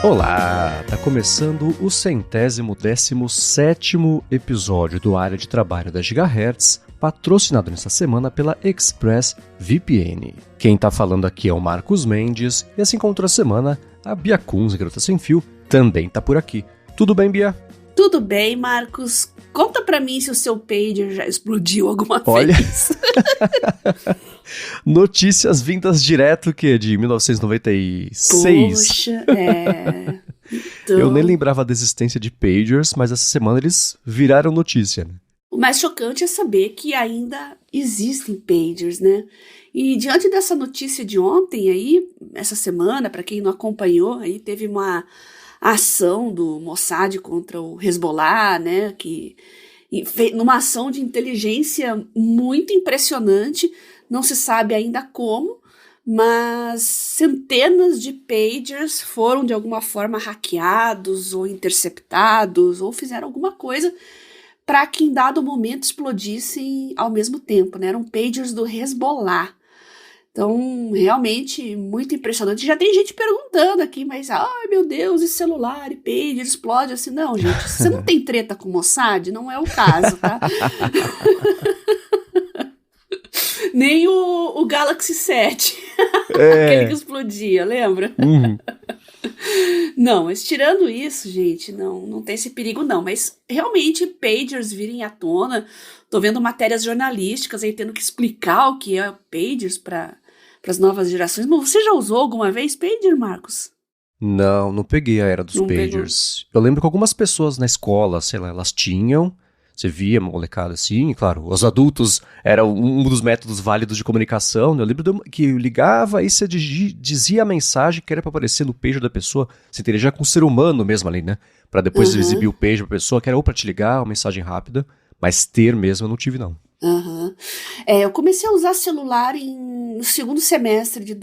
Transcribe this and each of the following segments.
Olá, tá começando o 117º episódio do Área de Trabalho da Gigahertz, patrocinado nesta semana pela ExpressVPN. Quem tá falando aqui é o Marcos Mendes, e assim como outra semana, a Bia Kunz, Garota Sem Fio, também tá por aqui. Tudo bem, Bia? Tudo bem, Marcos. Conta pra mim se o seu pager já explodiu alguma vez. Notícias vindas direto de 1996. Poxa, Então... Eu nem lembrava da existência de pagers, mas essa semana eles viraram notícia, né? O mais chocante é saber que ainda existem pagers, né? E diante dessa notícia de ontem aí, essa semana, para quem não acompanhou, aí teve uma ação do Mossad contra o Hezbollah, né? Numa ação de inteligência muito impressionante, não se sabe ainda como, mas centenas de pagers foram de alguma forma hackeados ou interceptados ou fizeram alguma coisa para que em dado momento explodissem ao mesmo tempo, né? Eram pagers do Hezbollah. Então, realmente, muito impressionante. Já tem gente perguntando aqui, mas, ai meu Deus, e celular, e pager, explode assim. Não, gente, se você não tem treta com o Mossad, não é o caso, tá? Nem o Galaxy 7, aquele que explodia, lembra? Uhum. Não, mas tirando isso, gente, não tem esse perigo não, mas realmente pagers virem à tona, tô vendo matérias jornalísticas aí tendo que explicar o que é pagers para as novas gerações. Mas você já usou alguma vez pager, Marcos? Não peguei a era dos pagers. Eu lembro que algumas pessoas na escola, sei lá, elas tinham, você via molecada assim, e claro, os adultos era um dos métodos válidos de comunicação, né? Eu lembro que eu ligava e você dizia a mensagem que era pra aparecer no pager da pessoa, você interagir com o ser humano mesmo ali, né? Pra depois exibir o pager pra pessoa, que era ou pra te ligar, uma mensagem rápida, mas ter mesmo eu não tive não. Eu comecei a usar celular no segundo semestre de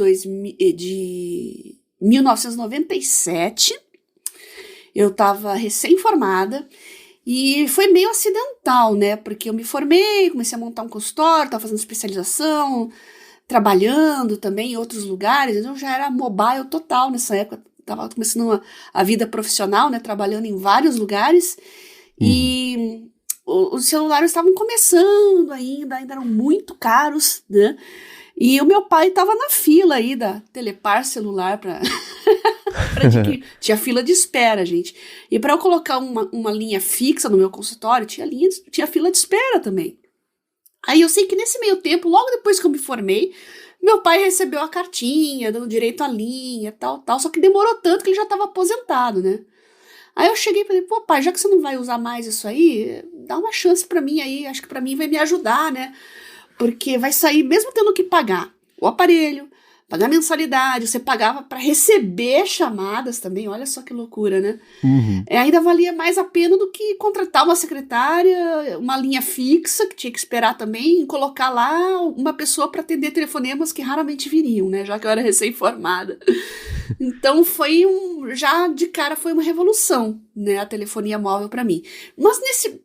1997, eu estava recém-formada, e foi meio acidental, né, porque eu me formei, comecei a montar um consultório, estava fazendo especialização, trabalhando também em outros lugares, então já era mobile total nessa época, estava começando a vida profissional, né, trabalhando em vários lugares, e os celulares estavam começando ainda eram muito caros, né? E o meu pai estava na fila aí da Telepar celular para adquirir. Tinha fila de espera, gente. E para eu colocar uma linha fixa no meu consultório, tinha fila de espera também. Aí eu sei que nesse meio tempo, logo depois que eu me formei, meu pai recebeu a cartinha, dando direito à linha, tal, só que demorou tanto que ele já estava aposentado, né? Aí eu cheguei e falei, pô, pai, já que você não vai usar mais isso aí, dá uma chance pra mim aí, acho que pra mim vai me ajudar, né? Porque vai sair, mesmo tendo que pagar o aparelho, pagar mensalidade, você pagava pra receber chamadas também, olha só que loucura, né? Ainda valia mais a pena do que contratar uma secretária, uma linha fixa, que tinha que esperar também, e colocar lá uma pessoa pra atender telefonemas que raramente viriam, né? Já que eu era recém-formada. Então já de cara foi uma revolução, né, a telefonia móvel para mim. Mas nesse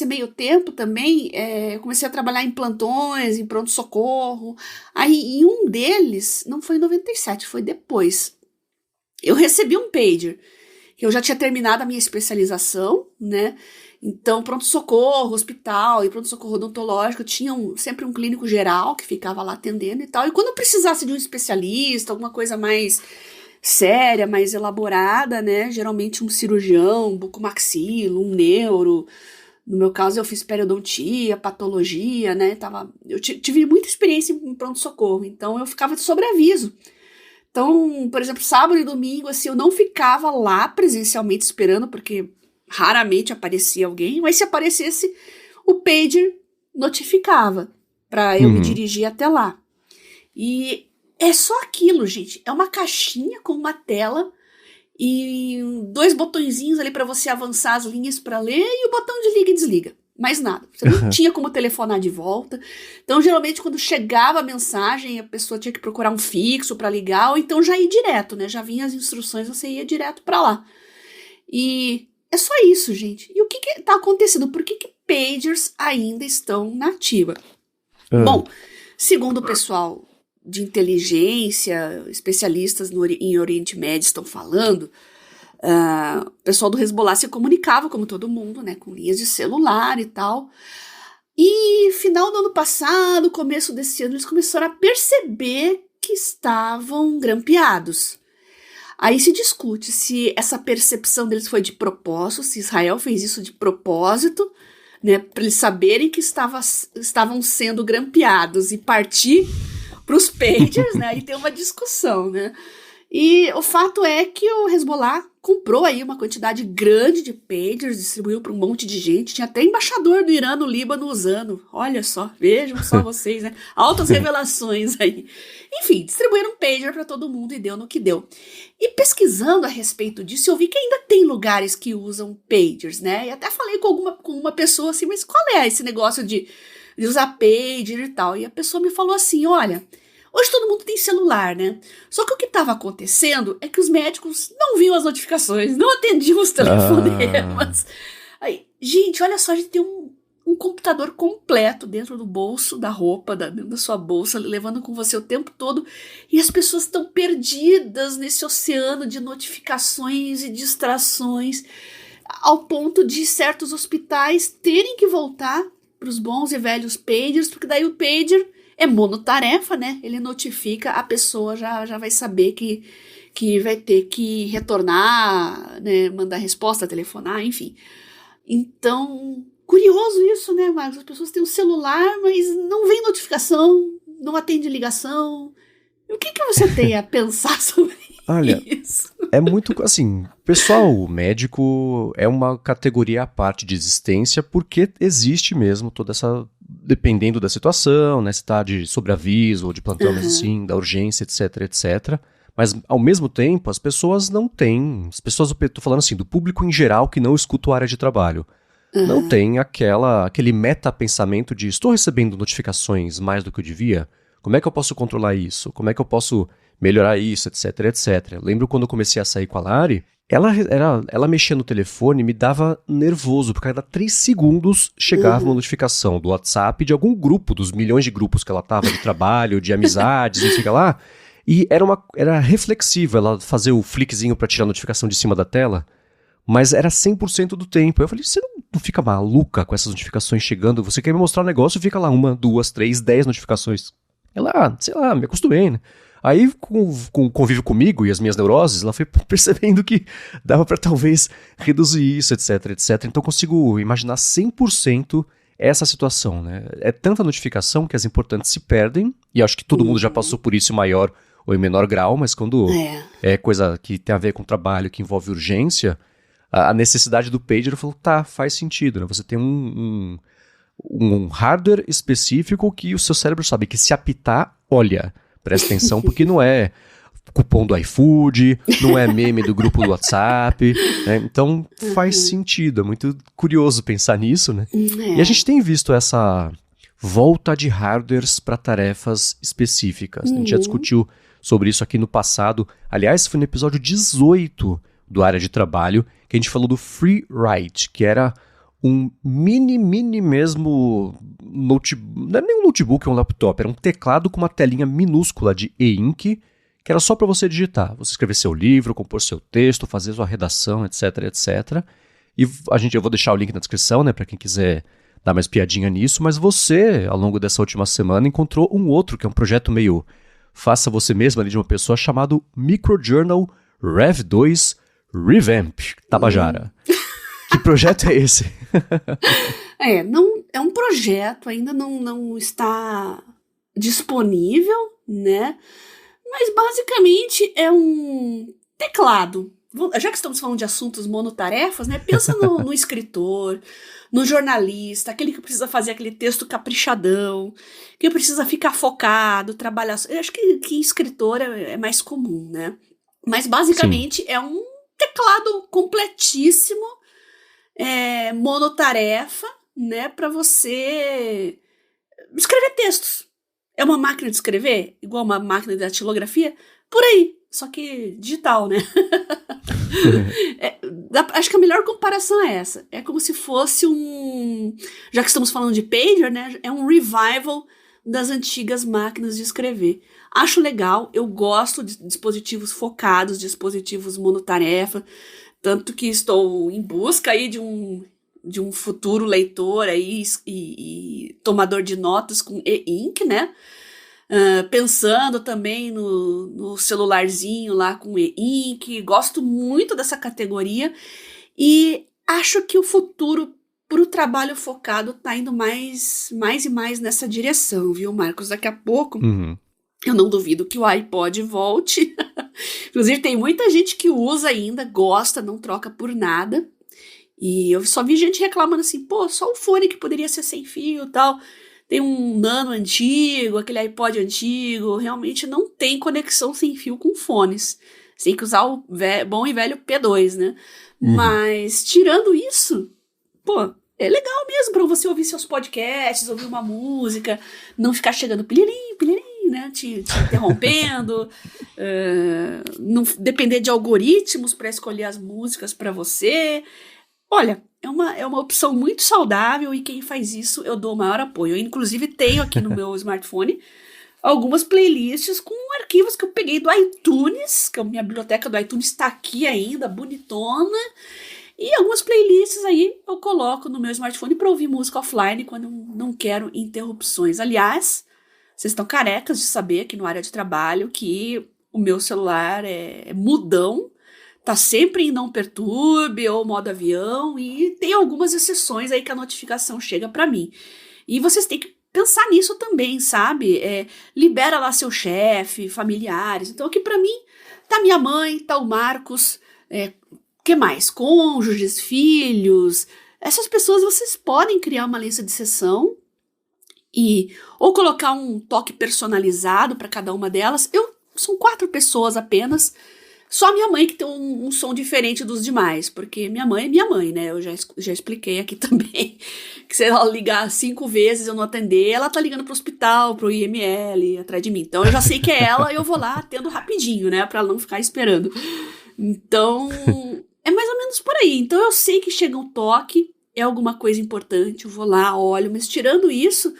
meio tempo também, eu comecei a trabalhar em plantões, em pronto-socorro. Aí em um deles, não foi em 97, foi depois, eu recebi um pager, que eu já tinha terminado a minha especialização, né? Então, pronto-socorro, hospital e pronto-socorro odontológico tinham sempre um clínico geral que ficava lá atendendo e tal. E quando eu precisasse de um especialista, alguma coisa mais séria, mais elaborada, né? Geralmente um cirurgião, um bucomaxilo, um neuro. No meu caso, eu fiz periodontia, patologia, né? Eu tive muita experiência em pronto-socorro, então eu ficava de sobreaviso. Então, por exemplo, sábado e domingo, assim, eu não ficava lá presencialmente esperando, porque raramente aparecia alguém, mas se aparecesse, o pager notificava para eu me dirigir até lá. E é só aquilo, gente. É uma caixinha com uma tela e 2 botõezinhos ali para você avançar as linhas para ler e o botão de liga e desliga. Mais nada. Você não tinha como telefonar de volta. Então, geralmente, quando chegava a mensagem, a pessoa tinha que procurar um fixo para ligar, ou então já ir direto, né? Já vinha as instruções, você ia direto para lá. E é só isso, gente. E o que tá acontecendo? Por que pagers ainda estão na ativa? Bom, segundo o pessoal de inteligência, especialistas em Oriente Médio estão falando, o pessoal do Hezbollah se comunicava como todo mundo, né, com linhas de celular e tal. E final do ano passado, começo desse ano, eles começaram a perceber que estavam grampeados. Aí se discute se essa percepção deles foi de propósito, se Israel fez isso de propósito, né, para eles saberem que estavam sendo grampeados e partir para os pagers, né, aí tem uma discussão, né. E o fato é que o Hezbollah comprou aí uma quantidade grande de pagers, distribuiu para um monte de gente, tinha até embaixador do Irã no Líbano usando, olha só, vejam só vocês, né, altas revelações aí. Enfim, distribuíram pager para todo mundo e deu no que deu. E pesquisando a respeito disso, eu vi que ainda tem lugares que usam pagers, né, e até falei com uma pessoa assim, mas qual é esse negócio de usar pager e tal? E a pessoa me falou assim, olha, hoje todo mundo tem celular, né? Só que o que estava acontecendo é que os médicos não viam as notificações, não atendiam os telefonemas. Aí, gente, olha só, a gente tem um computador completo dentro do bolso da roupa, dentro da sua bolsa, levando com você o tempo todo, e as pessoas estão perdidas nesse oceano de notificações e distrações, ao ponto de certos hospitais terem que voltar para os bons e velhos pagers, porque daí o pager é monotarefa, né? Ele notifica, a pessoa já vai saber que vai ter que retornar, né? Mandar resposta, telefonar, enfim. Então, curioso isso, né, Marcos? As pessoas têm um celular, mas não vem notificação, não atende ligação. O que você tem a pensar sobre Olha, isso? é muito, assim, pessoal médico é uma categoria à parte de existência porque existe mesmo toda essa, dependendo da situação, né, se tá de sobreaviso ou de plantão, mas assim, da urgência, etc, etc. Mas, ao mesmo tempo, as pessoas não têm, as pessoas, eu tô falando assim, do público em geral que não escuta a área de trabalho, não tem aquele meta-pensamento de estou recebendo notificações mais do que eu devia? Como é que eu posso controlar isso? Como é que eu posso melhorar isso, etc, etc. Eu lembro quando eu comecei a sair com a Lari, ela mexia no telefone e me dava nervoso, porque a cada 3 segundos chegava uma notificação do WhatsApp de algum grupo, dos milhões de grupos que ela tava, de trabalho, de amizades, não fica lá. E era reflexivo ela fazer o flickzinho pra tirar a notificação de cima da tela, mas era 100% do tempo. Eu falei, você não fica maluca com essas notificações chegando? Você quer me mostrar um negócio e fica lá 1, 2, 3, 10 notificações. Ela, sei lá, me acostumei, né? Aí, com o convívio comigo e as minhas neuroses, ela foi percebendo que dava pra talvez reduzir isso, etc, etc. Então, eu consigo imaginar 100% essa situação, né? É tanta notificação que as importantes se perdem, e acho que todo mundo já passou por isso em maior ou em menor grau, mas quando é coisa que tem a ver com trabalho, que envolve urgência, a necessidade do pager, eu falo, tá, faz sentido, né? Você tem um hardware específico que o seu cérebro sabe que se apitar, olha, presta atenção, porque não é cupom do iFood, não é meme do grupo do WhatsApp, né? Então faz sentido, é muito curioso pensar nisso, né? E a gente tem visto essa volta de hardwares para tarefas específicas. A gente já discutiu sobre isso aqui no passado. Aliás, foi no episódio 18 do Área de Trabalho que a gente falou do FreeWrite, que era um mini mesmo notebook, não é nem um notebook, é um laptop, era um teclado com uma telinha minúscula de e-ink, que era só para você digitar, você escrever seu livro, compor seu texto, fazer sua redação, etc, etc. E eu vou deixar o link na descrição, né, para quem quiser dar mais piadinha nisso, mas você, ao longo dessa última semana, encontrou um outro, que é um projeto meio faça você mesmo ali de uma pessoa, chamado Microjournal Rev 2 Revamp, Tabajara. Que projeto é esse? Não, é um projeto, ainda não está disponível, né? Mas basicamente é um teclado. Já que estamos falando de assuntos monotarefas, né? Pensa no escritor, no jornalista, aquele que precisa fazer aquele texto caprichadão, que precisa ficar focado, trabalhar. Eu acho que escritor é mais comum, né? Mas basicamente é um teclado completíssimo, monotarefa, né, para você escrever textos. É uma máquina de escrever, igual uma máquina de datilografia, por aí, só que digital, né? Acho que a melhor comparação é essa. É como se fosse já que estamos falando de pager, né, é um revival das antigas máquinas de escrever. Acho legal, eu gosto de dispositivos focados, dispositivos monotarefa, tanto que estou em busca aí de um futuro leitor aí e tomador de notas com e-ink, né? Pensando também no celularzinho lá com e-ink, gosto muito dessa categoria e acho que o futuro para o trabalho focado tá indo mais e mais nessa direção, viu, Marcos? Daqui a pouco, eu não duvido que o iPod volte. Inclusive, tem muita gente que usa ainda, gosta, não troca por nada. E eu só vi gente reclamando assim, pô, só o fone que poderia ser sem fio e tal. Tem um Nano antigo, aquele iPod antigo, realmente não tem conexão sem fio com fones. Você tem que usar o bom e velho P2, né? Mas, tirando isso, pô, é legal mesmo pra você ouvir seus podcasts, ouvir uma música, não ficar chegando pilirim, né, te interrompendo, não depender de algoritmos para escolher as músicas para você. Olha, é uma opção muito saudável e quem faz isso eu dou o maior apoio. Eu, inclusive, tenho aqui no meu smartphone algumas playlists com arquivos que eu peguei do iTunes, que a minha biblioteca do iTunes está aqui ainda, bonitona, e algumas playlists aí eu coloco no meu smartphone para ouvir música offline quando eu não quero interrupções. Aliás, vocês estão carecas de saber aqui no área de trabalho que o meu celular é mudão, tá sempre em não perturbe ou modo avião e tem algumas exceções aí que a notificação chega para mim. E vocês têm que pensar nisso também, sabe? Libera lá seu chefe, familiares. Então aqui para mim tá minha mãe, tá o Marcos, que mais? Cônjuges, filhos. Essas pessoas vocês podem criar uma lista de sessão ou colocar um toque personalizado para cada uma delas. São 4 pessoas apenas. Só minha mãe que tem um som diferente dos demais, porque minha mãe é minha mãe, né? Eu já expliquei aqui também, que se ela ligar 5 vezes e eu não atender, ela tá ligando pro hospital, pro IML, atrás de mim. Então eu já sei que é ela e eu vou lá atendo rapidinho, né? Pra ela não ficar esperando. Então, é mais ou menos por aí. Então eu sei que chega um toque, é alguma coisa importante, eu vou lá, olho, mas tirando isso,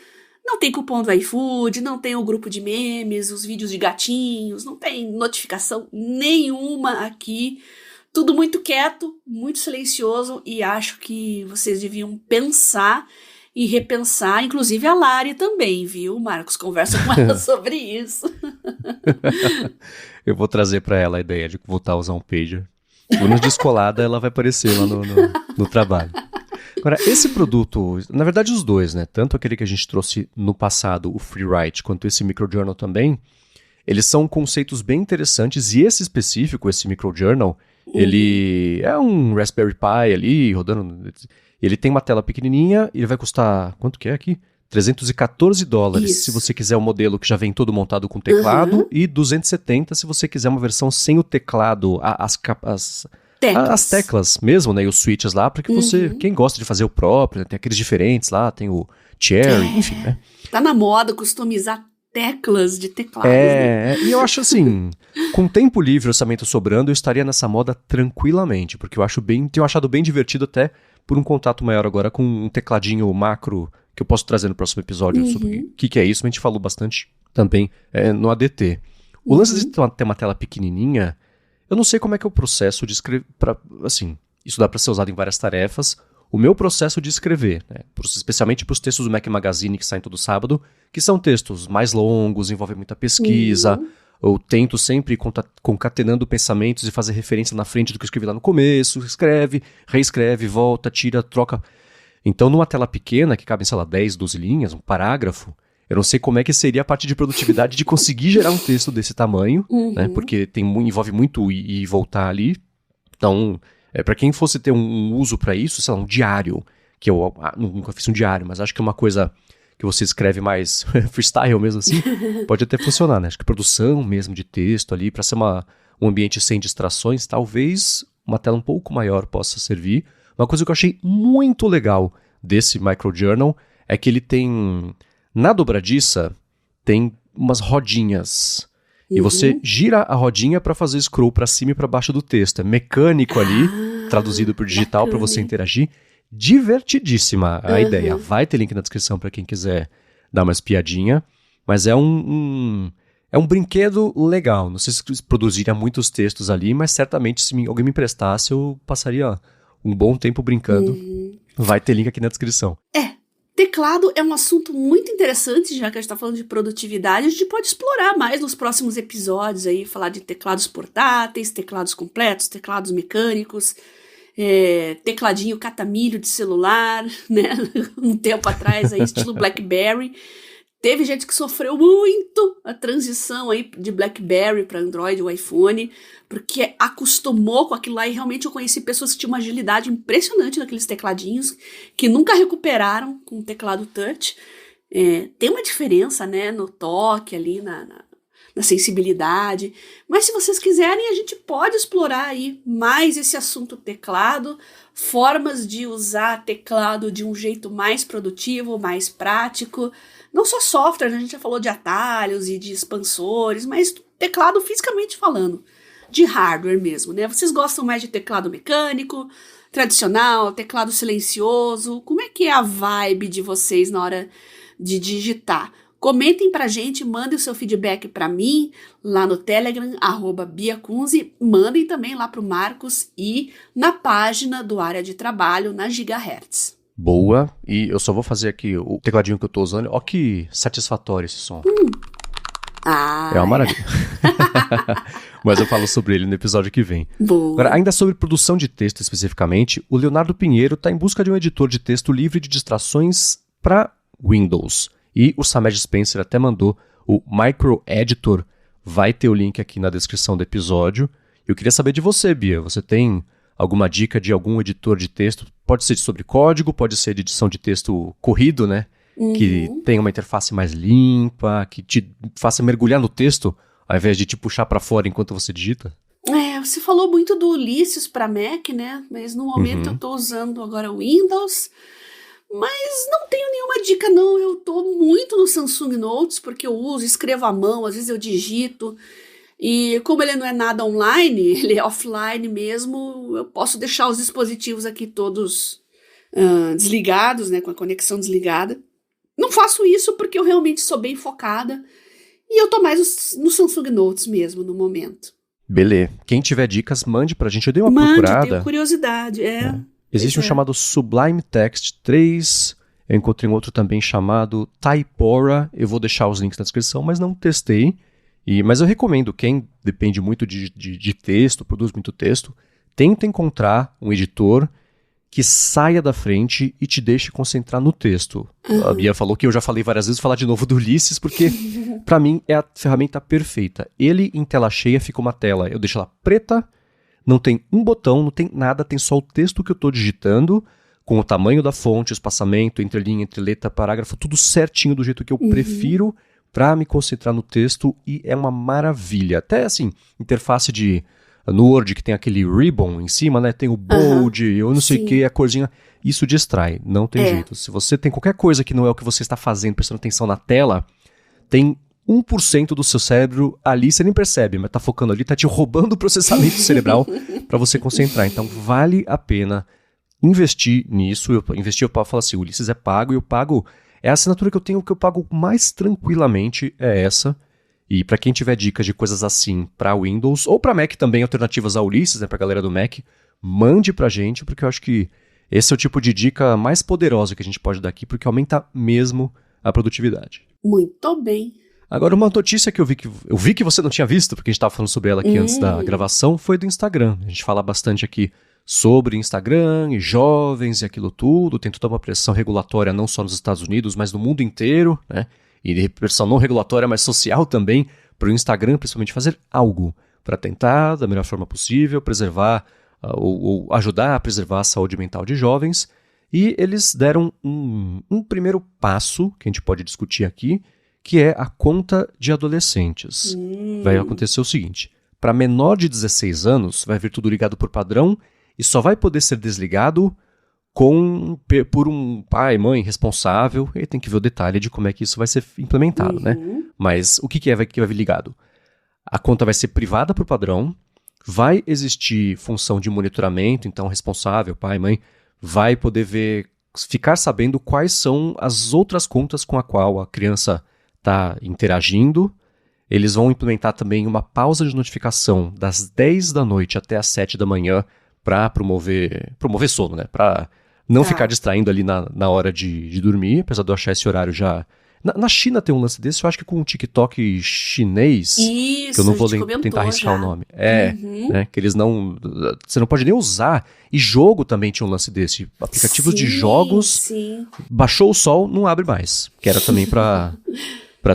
não tem cupom do iFood, não tem o grupo de memes, os vídeos de gatinhos, não tem notificação nenhuma aqui. Tudo muito quieto, muito silencioso e acho que vocês deviam pensar e repensar, inclusive a Lari também, viu, Marcos? Conversa com ela sobre isso. Eu vou trazer pra ela a ideia de voltar a usar um pager. Quando descolada, ela vai aparecer lá no trabalho. Agora, esse produto, na verdade os dois, né? Tanto aquele que a gente trouxe no passado, o FreeWrite, quanto esse microjournal também, eles são conceitos bem interessantes e esse específico, esse microjournal, ele é um Raspberry Pi ali, rodando, ele tem uma tela pequenininha, ele vai custar, quanto que é aqui? $314 se você quiser o modelo que já vem todo montado com teclado e 270 se você quiser uma versão sem o teclado, as teclas mesmo, né, e os switches lá, para que você, quem gosta de fazer o próprio, né, tem aqueles diferentes lá, tem o Cherry, enfim, né. Tá na moda customizar teclas de teclado. Né? E eu acho assim, com tempo livre, orçamento sobrando, eu estaria nessa moda tranquilamente, porque tenho achado bem divertido até por um contato maior agora com um tecladinho macro, que eu posso trazer no próximo episódio sobre o que é isso, a gente falou bastante também no ADT. O lance de ter uma tela pequenininha, eu não sei como é que é o processo de escrever, assim, isso dá para ser usado em várias tarefas. O meu processo de escrever, né, especialmente para os textos do Mac Magazine que saem todo sábado, que são textos mais longos, envolvem muita pesquisa, eu tento sempre ir concatenando pensamentos e fazer referência na frente do que eu escrevi lá no começo, escreve, reescreve, volta, tira, troca. Então, numa tela pequena, que cabe, sei lá, 10, 12 linhas, um parágrafo, eu não sei como é que seria a parte de produtividade de conseguir gerar um texto desse tamanho, né? Porque envolve muito ir e voltar ali. Então, para quem fosse ter um uso para isso, sei lá, um diário, que eu nunca fiz um diário, mas acho que é uma coisa que você escreve mais freestyle mesmo assim, pode até funcionar, né? Acho que produção mesmo de texto ali, para ser um ambiente sem distrações, talvez uma tela um pouco maior possa servir. Uma coisa que eu achei muito legal desse microjournal é que ele tem... Na dobradiça, tem umas rodinhas. E você gira a rodinha para fazer scroll para cima e para baixo do texto. É mecânico ali, traduzido por digital para você interagir. Divertidíssima a ideia. Vai ter link na descrição para quem quiser dar uma espiadinha, mas é um brinquedo legal. Não sei se produziria muitos textos ali, mas certamente se alguém me emprestasse, eu passaria um bom tempo brincando. Vai ter link aqui na descrição. Teclado é um assunto muito interessante, já que a gente está falando de produtividade. A gente pode explorar mais nos próximos episódios aí, falar de teclados portáteis, teclados completos, teclados mecânicos, tecladinho catamilho de celular, né? Um tempo atrás, aí, estilo BlackBerry. Teve gente que sofreu muito a transição aí de BlackBerry para Android ou iPhone, porque acostumou com aquilo lá, e realmente eu conheci pessoas que tinham uma agilidade impressionante naqueles tecladinhos, que nunca recuperaram com o teclado touch. Tem uma diferença, né, no toque ali, na sensibilidade, mas se vocês quiserem, a gente pode explorar aí mais esse assunto teclado, formas de usar teclado de um jeito mais produtivo, mais prático. Não só software, a gente já falou de atalhos e de expansores, mas teclado fisicamente falando, de hardware mesmo, né? Vocês gostam mais de teclado mecânico, tradicional, teclado silencioso? Como é que é a vibe de vocês na hora de digitar? Comentem pra gente, mandem o seu feedback pra mim, lá no Telegram, @BiaCunzi, mandem também lá pro Marcos e na página do Área de Trabalho, na Gigahertz. Boa, e eu só vou fazer aqui o tecladinho que eu tô usando. Ó que satisfatório esse som. É uma maravilha. Mas eu falo sobre ele no episódio que vem. Boa. Agora, ainda sobre produção de texto especificamente, o Leonardo Pinheiro está em busca de um editor de texto livre de distrações para Windows. E o Samed Spencer até mandou o Micro Editor. Vai ter o link aqui na descrição do episódio. Eu queria saber de você, Bia. Você tem alguma dica de algum editor de texto? Pode ser sobre código, pode ser de edição de texto corrido, né? Que tenha uma interface mais limpa, que te faça mergulhar no texto, ao invés de te puxar para fora enquanto você digita. Você falou muito do Ulysses para Mac, né? Mas no momento eu estou usando agora o Windows, mas não tenho nenhuma dica não. Eu estou muito no Samsung Notes, porque eu uso, escrevo à mão, às vezes eu digito. E como ele não é nada online, ele é offline mesmo, eu posso deixar os dispositivos aqui todos desligados, né, com a conexão desligada. Não faço isso porque eu realmente sou bem focada e eu tô mais no Samsung Notes mesmo, no momento. Beleza. Quem tiver dicas, mande pra gente. Eu dei uma procurada. procurada. Tenho curiosidade, Existe um chamado Sublime Text 3. Eu encontrei um outro também chamado Typora. Eu vou deixar os links na descrição, mas não testei. Mas eu recomendo, quem depende muito de texto, produz muito texto, tenta encontrar um editor que saia da frente e te deixe concentrar no texto. A Bia falou que eu já falei várias vezes, vou falar de novo do Ulysses, porque para mim é a ferramenta perfeita. Ele em tela cheia fica uma tela, eu deixo ela preta, não tem um botão, não tem nada, tem só o texto que eu estou digitando, com o tamanho da fonte, o espaçamento, entre linha, entre letra, parágrafo, tudo certinho do jeito que eu prefiro, para me concentrar no texto, e é uma maravilha. Até assim, interface no Word que tem aquele ribbon em cima, né? Tem o bold, eu não sei o que, a corzinha. Isso distrai, não tem jeito. Se você tem qualquer coisa que não é o que você está fazendo, prestando atenção na tela, tem 1% do seu cérebro ali, você nem percebe, mas tá focando ali, tá te roubando o processamento cerebral para você concentrar. Então vale a pena investir nisso. Eu falo assim, o Ulysses é pago, e eu pago. É a assinatura que eu tenho, que eu pago mais tranquilamente, é essa. E para quem tiver dicas de coisas assim para Windows, ou para Mac também, alternativas a Ulysses, né, pra galera do Mac, mande pra gente, porque eu acho que esse é o tipo de dica mais poderosa que a gente pode dar aqui, porque aumenta mesmo a produtividade. Muito bem. Agora, uma notícia que eu vi que você não tinha visto, porque a gente estava falando sobre ela aqui antes da gravação, foi do Instagram. A gente fala bastante aqui sobre Instagram e jovens e aquilo tudo. Tem toda uma pressão regulatória não só nos Estados Unidos, mas no mundo inteiro, né? E de pressão não regulatória, mas social também, para o Instagram, principalmente, fazer algo para tentar, da melhor forma possível, preservar ou ajudar a preservar a saúde mental de jovens. E eles deram um primeiro passo, que a gente pode discutir aqui, que é a conta de adolescentes. Vai acontecer o seguinte: para menor de 16 anos, vai vir tudo ligado por padrão e só vai poder ser desligado por um pai, mãe responsável. E tem que ver o detalhe de como é que isso vai ser implementado, né? Mas o que vai vir ligado? A conta vai ser privada por padrão, vai existir função de monitoramento, então o responsável, pai, mãe, vai poder ver ficar sabendo quais são as outras contas com a qual a criança está interagindo. Eles vão implementar também uma pausa de notificação das 10 da noite até as 7 da manhã para promover sono, né? Para não ficar distraindo ali na hora de dormir, apesar de eu achar esse horário já... Na China tem um lance desse, eu acho que com o TikTok chinês, isso, que eu não vou tentar arriscar o nome. Né, que eles não... Você não pode nem usar. E jogo também tinha um lance desse. Aplicativos de jogos, baixou o sol, não abre mais. Que era também para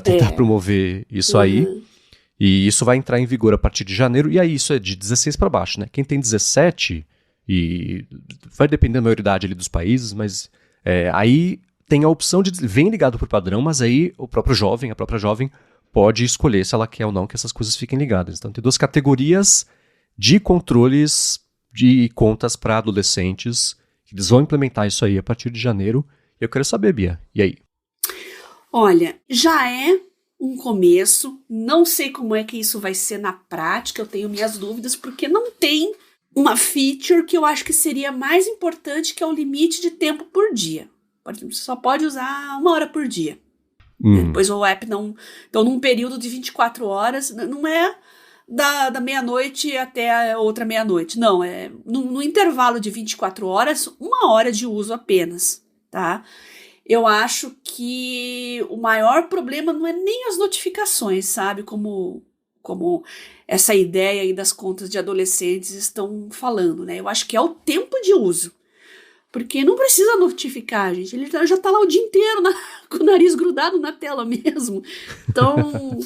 tentar promover isso aí. E isso vai entrar em vigor a partir de janeiro. E aí isso é de 16 para baixo, né? Quem tem 17, e vai depender da maioridade ali dos países, mas aí... tem a opção de vem ligado por padrão, mas aí a própria jovem pode escolher se ela quer ou não que essas coisas fiquem ligadas. Então tem 2 categorias de controles de contas para adolescentes. Eles vão implementar isso aí a partir de janeiro. E eu quero saber, Bia, e aí? Olha, já é um começo. Não sei como é que isso vai ser na prática. Eu tenho minhas dúvidas, porque não tem uma feature que eu acho que seria mais importante, que é o limite de tempo por dia. Você só pode usar 1 hora por dia. Depois o app não... Então, num período de 24 horas, não é da meia-noite até a outra meia-noite. Não, é no intervalo de 24 horas, 1 hora de uso apenas, tá? Eu acho que o maior problema não é nem as notificações, sabe? Como essa ideia aí das contas de adolescentes estão falando, né? Eu acho que é o tempo de uso. Porque não precisa notificar, gente. Ele já tá lá o dia inteiro com o nariz grudado na tela mesmo. Então,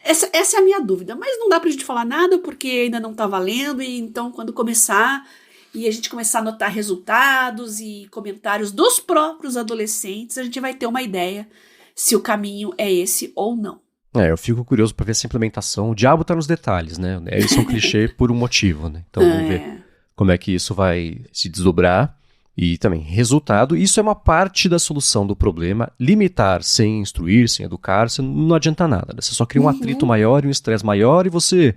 essa é a minha dúvida. Mas não dá pra gente falar nada, porque ainda não tá valendo. E então, quando começar, e a gente começar a notar resultados e comentários dos próprios adolescentes, a gente vai ter uma ideia se o caminho é esse ou não. Eu fico curioso pra ver essa implementação. O diabo tá nos detalhes, né? Isso é um clichê por um motivo, né? Então, vamos ver como é que isso vai se desdobrar. E também, resultado, isso é uma parte da solução do problema. Limitar sem instruir, sem educar, você não adianta nada. Né? Você só cria um atrito maior e um estresse maior e você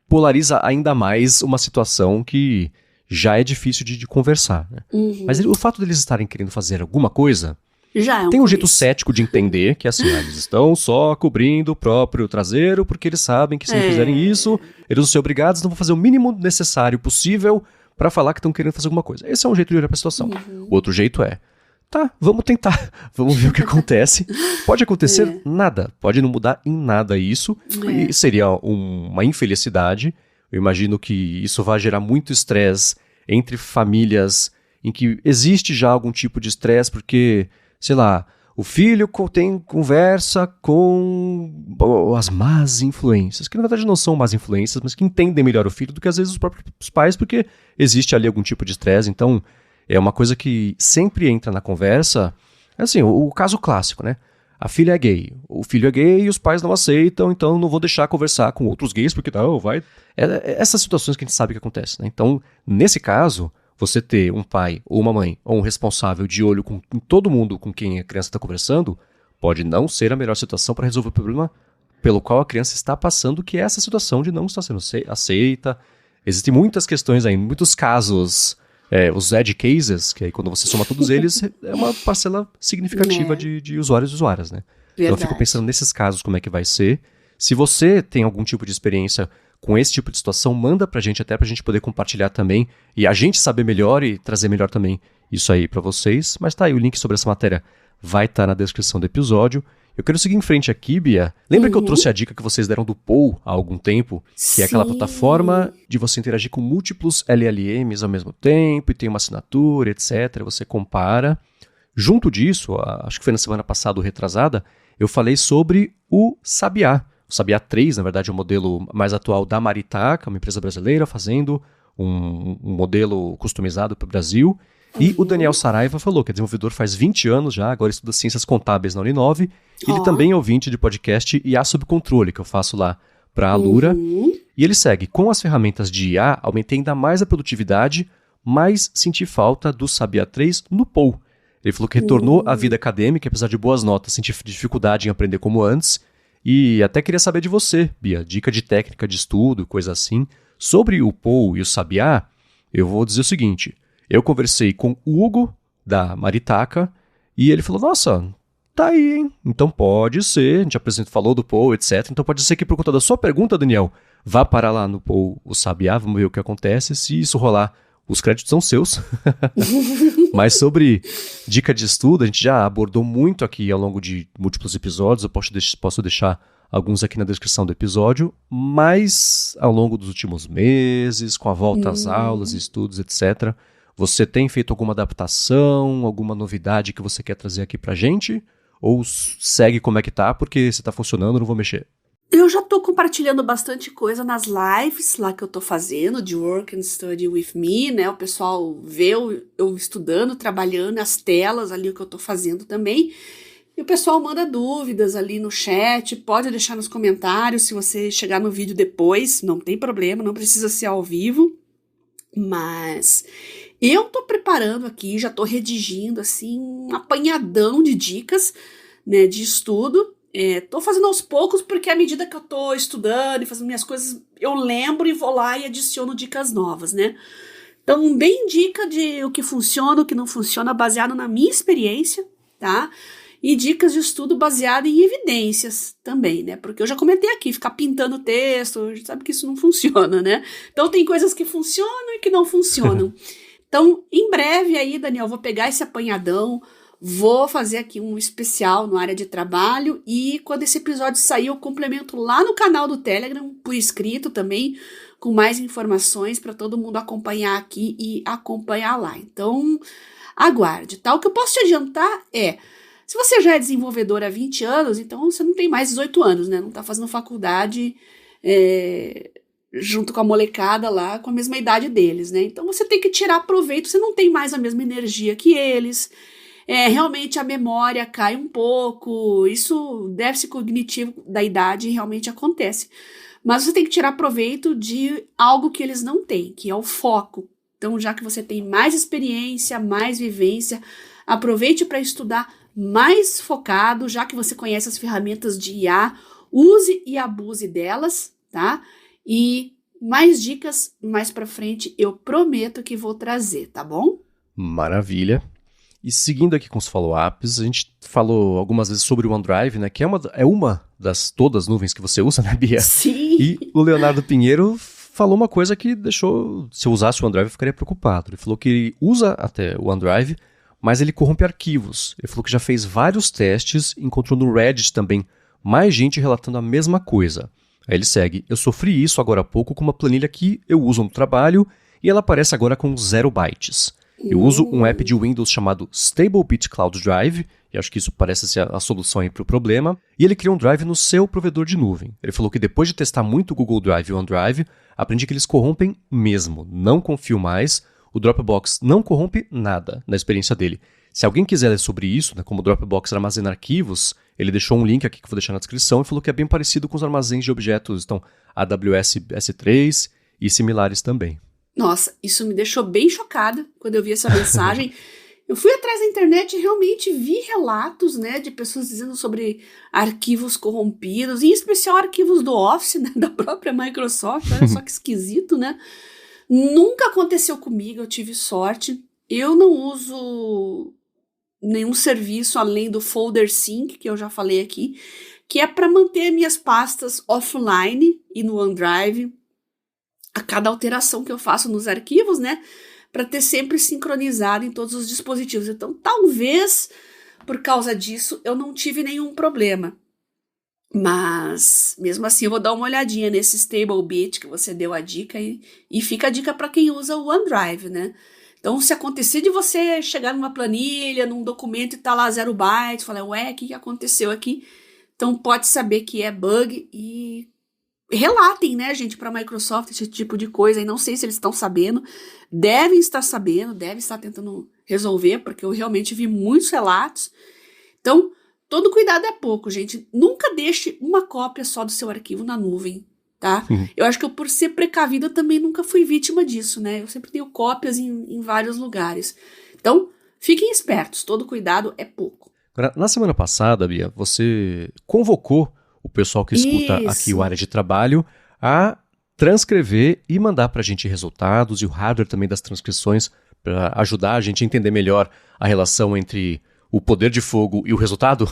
polariza ainda mais uma situação que já é difícil de conversar. Né? Mas o fato deles estarem querendo fazer alguma coisa, tem um jeito cético de entender que assim, eles estão só cobrindo o próprio traseiro porque eles sabem que se não fizerem isso, eles vão ser obrigados, não vão fazer o mínimo necessário possível para falar que estão querendo fazer alguma coisa. Esse é um jeito de olhar para a situação. O outro jeito vamos tentar, vamos ver o que acontece. Pode acontecer nada, pode não mudar em nada isso, e seria uma infelicidade. Eu imagino que isso vai gerar muito estresse entre famílias em que existe já algum tipo de estresse, porque, sei lá, o filho tem conversa com as más influências, que na verdade não são más influências, mas que entendem melhor o filho do que às vezes os próprios pais, porque existe ali algum tipo de estresse. Então, é uma coisa que sempre entra na conversa. Assim, o caso clássico, né? A filha é gay, o filho é gay e os pais não aceitam, então não vou deixar conversar com outros gays, porque não, vai... Essas situações que a gente sabe que acontecem, né? Então, nesse caso... Você ter um pai ou uma mãe ou um responsável de olho com todo mundo com quem a criança está conversando pode não ser a melhor situação para resolver o problema pelo qual a criança está passando, que é essa situação de não estar sendo aceita. Existem muitas questões aí, muitos casos, os edge cases, que aí quando você soma todos eles, é uma parcela significativa de usuários e usuárias, né? Então eu fico pensando nesses casos como é que vai ser. Se você tem algum tipo de experiência com esse tipo de situação, manda pra gente, até pra gente poder compartilhar também e a gente saber melhor e trazer melhor também isso aí pra vocês. Mas tá aí, o link sobre essa matéria vai estar na descrição do episódio. Eu quero seguir em frente aqui, Bia. Lembra que eu trouxe a dica que vocês deram do Poll há algum tempo? Que é aquela plataforma de você interagir com múltiplos LLMs ao mesmo tempo e tem uma assinatura, etc. Você compara. Junto disso, acho que foi na semana passada ou retrasada, eu falei sobre o Sabiá. O Sabiá 3, na verdade, é o modelo mais atual da Maritá, que é uma empresa brasileira, fazendo um modelo customizado para o Brasil. E o Daniel Saraiva falou que é desenvolvedor faz 20 anos já, agora estuda Ciências Contábeis na Uninove. Ele também é ouvinte de podcast IA Sob Controle, que eu faço lá para a Alura. E ele segue, com as ferramentas de IA, aumentei ainda mais a produtividade, mas senti falta do Sabiá 3 no Poll. Ele falou que retornou à vida acadêmica, apesar de boas notas, senti dificuldade em aprender como antes. E até queria saber de você, Bia, dica de técnica de estudo, coisa assim. Sobre o Poll e o Sabiá, eu vou dizer o seguinte, eu conversei com o Hugo, da Maritaka, e ele falou, nossa, tá aí, hein? Então pode ser, a gente falou do Paul, etc. Então pode ser que por conta da sua pergunta, Daniel, vá parar lá no Paul o Sabiá, vamos ver o que acontece. Se isso rolar, os créditos são seus. Mas sobre dica de estudo, a gente já abordou muito aqui ao longo de múltiplos episódios, eu posso deixar alguns aqui na descrição do episódio, mas ao longo dos últimos meses, com a volta às aulas, estudos, etc., você tem feito alguma adaptação, alguma novidade que você quer trazer aqui pra gente? Ou segue como é que tá, porque se tá funcionando, não vou mexer? Eu já tô compartilhando bastante coisa nas lives lá que eu tô fazendo, de Work and Study with Me, né? O pessoal vê eu estudando, trabalhando, as telas ali, o que eu tô fazendo também. E o pessoal manda dúvidas ali no chat, pode deixar nos comentários se você chegar no vídeo depois, não tem problema, não precisa ser ao vivo. Mas eu tô preparando aqui, já tô redigindo assim um apanhadão de dicas, né, de estudo. Tô fazendo aos poucos porque à medida que eu tô estudando e fazendo minhas coisas, eu lembro e vou lá e adiciono dicas novas, né? Então, bem dica de o que funciona, o que não funciona, baseado na minha experiência, tá? E dicas de estudo baseado em evidências também, né? Porque eu já comentei aqui, ficar pintando texto, sabe que isso não funciona, né? Então tem coisas que funcionam e que não funcionam. Então, em breve aí, Daniel, vou pegar esse apanhadão, vou fazer aqui um especial no área de trabalho e quando esse episódio sair eu complemento lá no canal do Telegram, por escrito também, com mais informações para todo mundo acompanhar aqui e acompanhar lá. Então, aguarde, tá? O que eu posso te adiantar se você já é desenvolvedor há 20 anos, então você não tem mais 18 anos, né? Não tá fazendo faculdade junto com a molecada lá, com a mesma idade deles, né? Então você tem que tirar proveito, você não tem mais a mesma energia que eles, realmente a memória cai um pouco, isso déficit cognitivo da idade realmente acontece. Mas você tem que tirar proveito de algo que eles não têm, que é o foco. Então, já que você tem mais experiência, mais vivência, aproveite para estudar mais focado, já que você conhece as ferramentas de IA, use e abuse delas, tá? E mais dicas mais pra frente eu prometo que vou trazer, tá bom? Maravilha. E seguindo aqui com os follow-ups, a gente falou algumas vezes sobre o OneDrive, né? Que é uma das todas as nuvens que você usa, né, Bia? Sim! E o Leonardo Pinheiro falou uma coisa que deixou... Se eu usasse o OneDrive, eu ficaria preocupado. Ele falou que ele usa até o OneDrive, mas ele corrompe arquivos. Ele falou que já fez vários testes, encontrou no Reddit também mais gente relatando a mesma coisa. Aí ele segue, eu sofri isso agora há pouco com uma planilha que eu uso no trabalho e ela aparece agora com 0 bytes. Eu uso um app de Windows chamado StableBit Cloud Drive, e acho que isso parece ser a solução aí para o problema, e ele cria um drive no seu provedor de nuvem. Ele falou que depois de testar muito o Google Drive e o OneDrive, aprendi que eles corrompem mesmo, não confio mais, o Dropbox não corrompe nada na experiência dele. Se alguém quiser ler sobre isso, né, como o Dropbox armazena arquivos, ele deixou um link aqui que eu vou deixar na descrição e falou que é bem parecido com os armazéns de objetos, então AWS S3 e similares também. Nossa, isso me deixou bem chocada quando eu vi essa mensagem. Eu fui atrás da internet e realmente vi relatos, né, de pessoas dizendo sobre arquivos corrompidos, em especial arquivos do Office, né, da própria Microsoft. Olha só que esquisito, né? Nunca aconteceu comigo, eu tive sorte. Eu não uso nenhum serviço além do Folder Sync, que eu já falei aqui, que é para manter minhas pastas offline e no OneDrive, a cada alteração que eu faço nos arquivos, né, para ter sempre sincronizado em todos os dispositivos. Então, talvez, por causa disso, eu não tive nenhum problema. Mas, mesmo assim, eu vou dar uma olhadinha nesse StableBit que você deu a dica e fica a dica para quem usa o OneDrive, né? Então, se acontecer de você chegar numa planilha, num documento e tá lá 0 bytes, falar, ué, o que aconteceu aqui? Então, pode saber que é bug e relatem, né, gente, para a Microsoft esse tipo de coisa. E não sei se eles estão sabendo, devem estar sabendo, devem estar tentando resolver, porque eu realmente vi muitos relatos. Então, todo cuidado é pouco, gente. Nunca deixe uma cópia só do seu arquivo na nuvem, tá? Eu acho que eu, por ser precavida, também nunca fui vítima disso, né? Eu sempre tenho cópias em vários lugares. Então, fiquem espertos, todo cuidado é pouco. Agora, na semana passada, Bia, você convocou o pessoal que escuta aqui o Área de Trabalho a transcrever e mandar pra gente resultados e o hardware também das transcrições para ajudar a gente a entender melhor a relação entre o poder de fogo e o resultado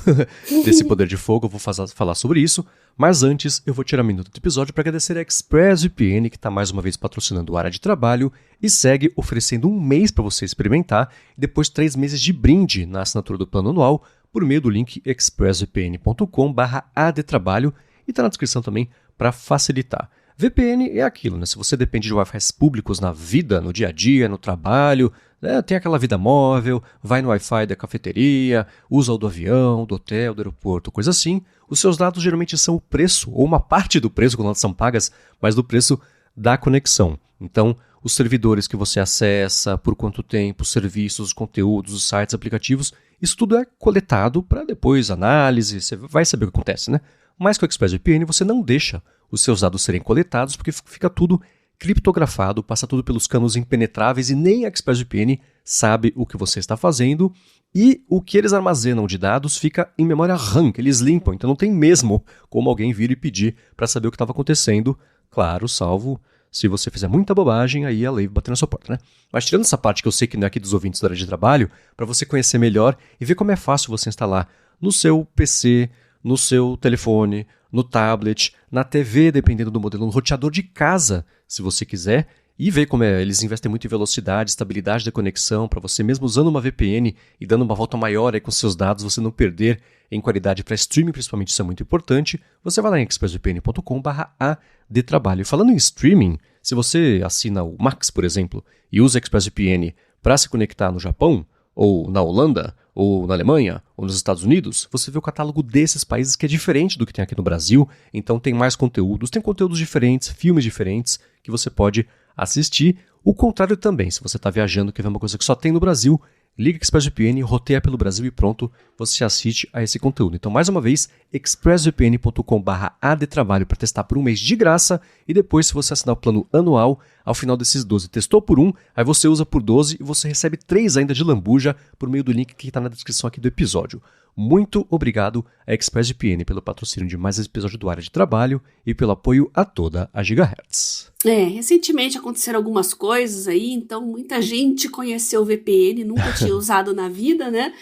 desse poder de fogo. Eu vou falar sobre isso, mas antes eu vou tirar um minuto do episódio para agradecer a ExpressVPN, que está mais uma vez patrocinando o Área de Trabalho e segue oferecendo 1 mês para você experimentar e depois 3 meses de brinde na assinatura do plano anual por meio do link expressvpn.com/adtrabalho e está na descrição também para facilitar. VPN é aquilo, né? Se você depende de Wi-Fi públicos na vida, no dia a dia, no trabalho, né? Tem aquela vida móvel, vai no Wi-Fi da cafeteria, usa o do avião, do hotel, do aeroporto, coisa assim, os seus dados geralmente são o preço, ou uma parte do preço, quando elas são pagas, mas do preço da conexão. Então, os servidores que você acessa, por quanto tempo, os serviços, os conteúdos, os sites, aplicativos, isso tudo é coletado para depois análise, você vai saber o que acontece, né? Mas com o ExpressVPN você não deixa os seus dados serem coletados porque fica tudo criptografado, passa tudo pelos canos impenetráveis e nem a ExpressVPN sabe o que você está fazendo e o que eles armazenam de dados fica em memória RAM, que eles limpam, então não tem mesmo como alguém vir e pedir para saber o que estava acontecendo, claro, salvo se você fizer muita bobagem, aí a lei vai bater na sua porta, né? Mas tirando essa parte que eu sei que não é aqui dos ouvintes da área de trabalho, para você conhecer melhor e ver como é fácil você instalar no seu PC, no seu telefone, no tablet, na TV, dependendo do modelo, no roteador de casa, se você quiser, e ver como eles investem muito em velocidade, estabilidade da conexão, para você mesmo usando uma VPN e dando uma volta maior aí com seus dados, você não perder em qualidade para streaming, principalmente isso é muito importante, você vai lá em expressvpn.com/adtrabalho. E falando em streaming, se você assina o Max, por exemplo, e usa ExpressVPN para se conectar no Japão, ou na Holanda, ou na Alemanha, ou nos Estados Unidos, você vê o catálogo desses países que é diferente do que tem aqui no Brasil, então tem mais conteúdos, tem conteúdos diferentes, filmes diferentes que você pode assistir. O contrário também, se você está viajando, quer ver uma coisa que só tem no Brasil, liga ExpressVPN, roteia pelo Brasil e pronto, você assiste a esse conteúdo. Então, mais uma vez, expressvpn.com/adtrabalho para testar por 1 mês de graça e depois, se você assinar o plano anual, ao final desses 12, testou por 1, aí você usa por 12 e você recebe 3 ainda de lambuja por meio do link que está na descrição aqui do episódio. Muito obrigado a ExpressVPN pelo patrocínio de mais esse episódio do Área de Trabalho e pelo apoio a toda a Gigahertz. Recentemente aconteceram algumas coisas aí, então muita gente conheceu o VPN, nunca tinha usado na vida, né?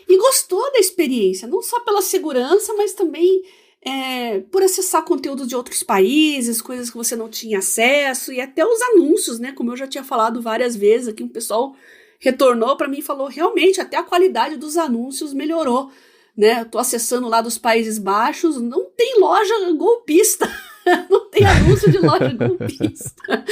E gostou da experiência, não só pela segurança, mas também por acessar conteúdos de outros países, coisas que você não tinha acesso, e até os anúncios, né? Como eu já tinha falado várias vezes aqui, o pessoal retornou para mim e falou, realmente, até a qualidade dos anúncios melhorou, né? Eu tô acessando lá dos Países Baixos, não tem loja golpista, não tem anúncio de loja golpista.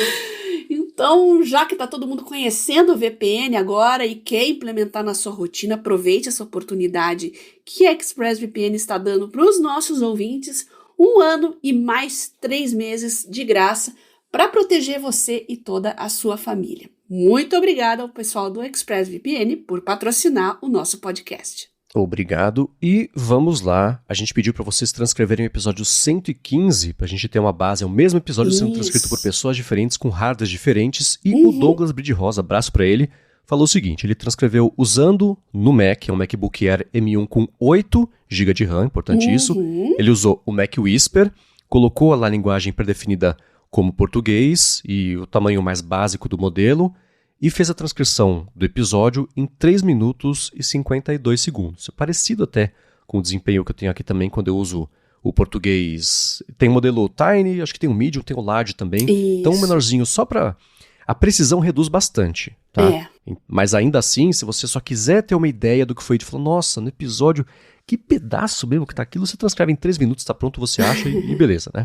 Então, já que tá todo mundo conhecendo o VPN agora e quer implementar na sua rotina, aproveite essa oportunidade que a ExpressVPN está dando para os nossos ouvintes, 1 ano e mais 3 meses de graça para proteger você e toda a sua família. Muito obrigada ao pessoal do ExpressVPN por patrocinar o nosso podcast. Obrigado e vamos lá. A gente pediu para vocês transcreverem o episódio 115 para a gente ter uma base, é o mesmo episódio sendo transcrito por pessoas diferentes com hardwares diferentes e o Douglas Bride Rosa, abraço para ele, falou o seguinte, ele transcreveu usando no Mac, é um MacBook Air M1 com 8 GB de RAM, importante isso, ele usou o Mac Whisper, colocou lá a linguagem predefinida como português e o tamanho mais básico do modelo, e fez a transcrição do episódio em 3 minutos e 52 segundos. É parecido até com o desempenho que eu tenho aqui também quando eu uso o português. Tem o modelo Tiny, acho que tem o Medium, tem o Large também. Isso. Então, um menorzinho só para... A precisão reduz bastante, tá? Mas ainda assim, se você só quiser ter uma ideia do que foi, de falar, nossa, no episódio, que pedaço mesmo que tá aquilo, você transcreve em 3 minutos, tá pronto, você acha e beleza, né?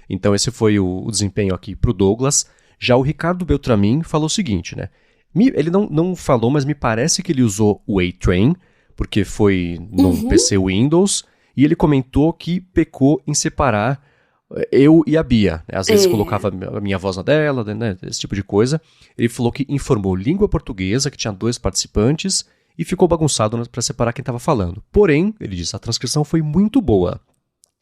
Então, esse foi o desempenho aqui pro Douglas. Já o Ricardo Beltramin falou o seguinte, né? Ele não falou, mas me parece que ele usou o A-Train, porque foi num PC Windows, e ele comentou que pecou em separar eu e a Bia. Né? Às vezes colocava a minha voz na dela, né? Esse tipo de coisa. Ele falou que informou língua portuguesa, que tinha 2 participantes, e ficou bagunçado, né, para separar quem estava falando. Porém, ele disse, a transcrição foi muito boa.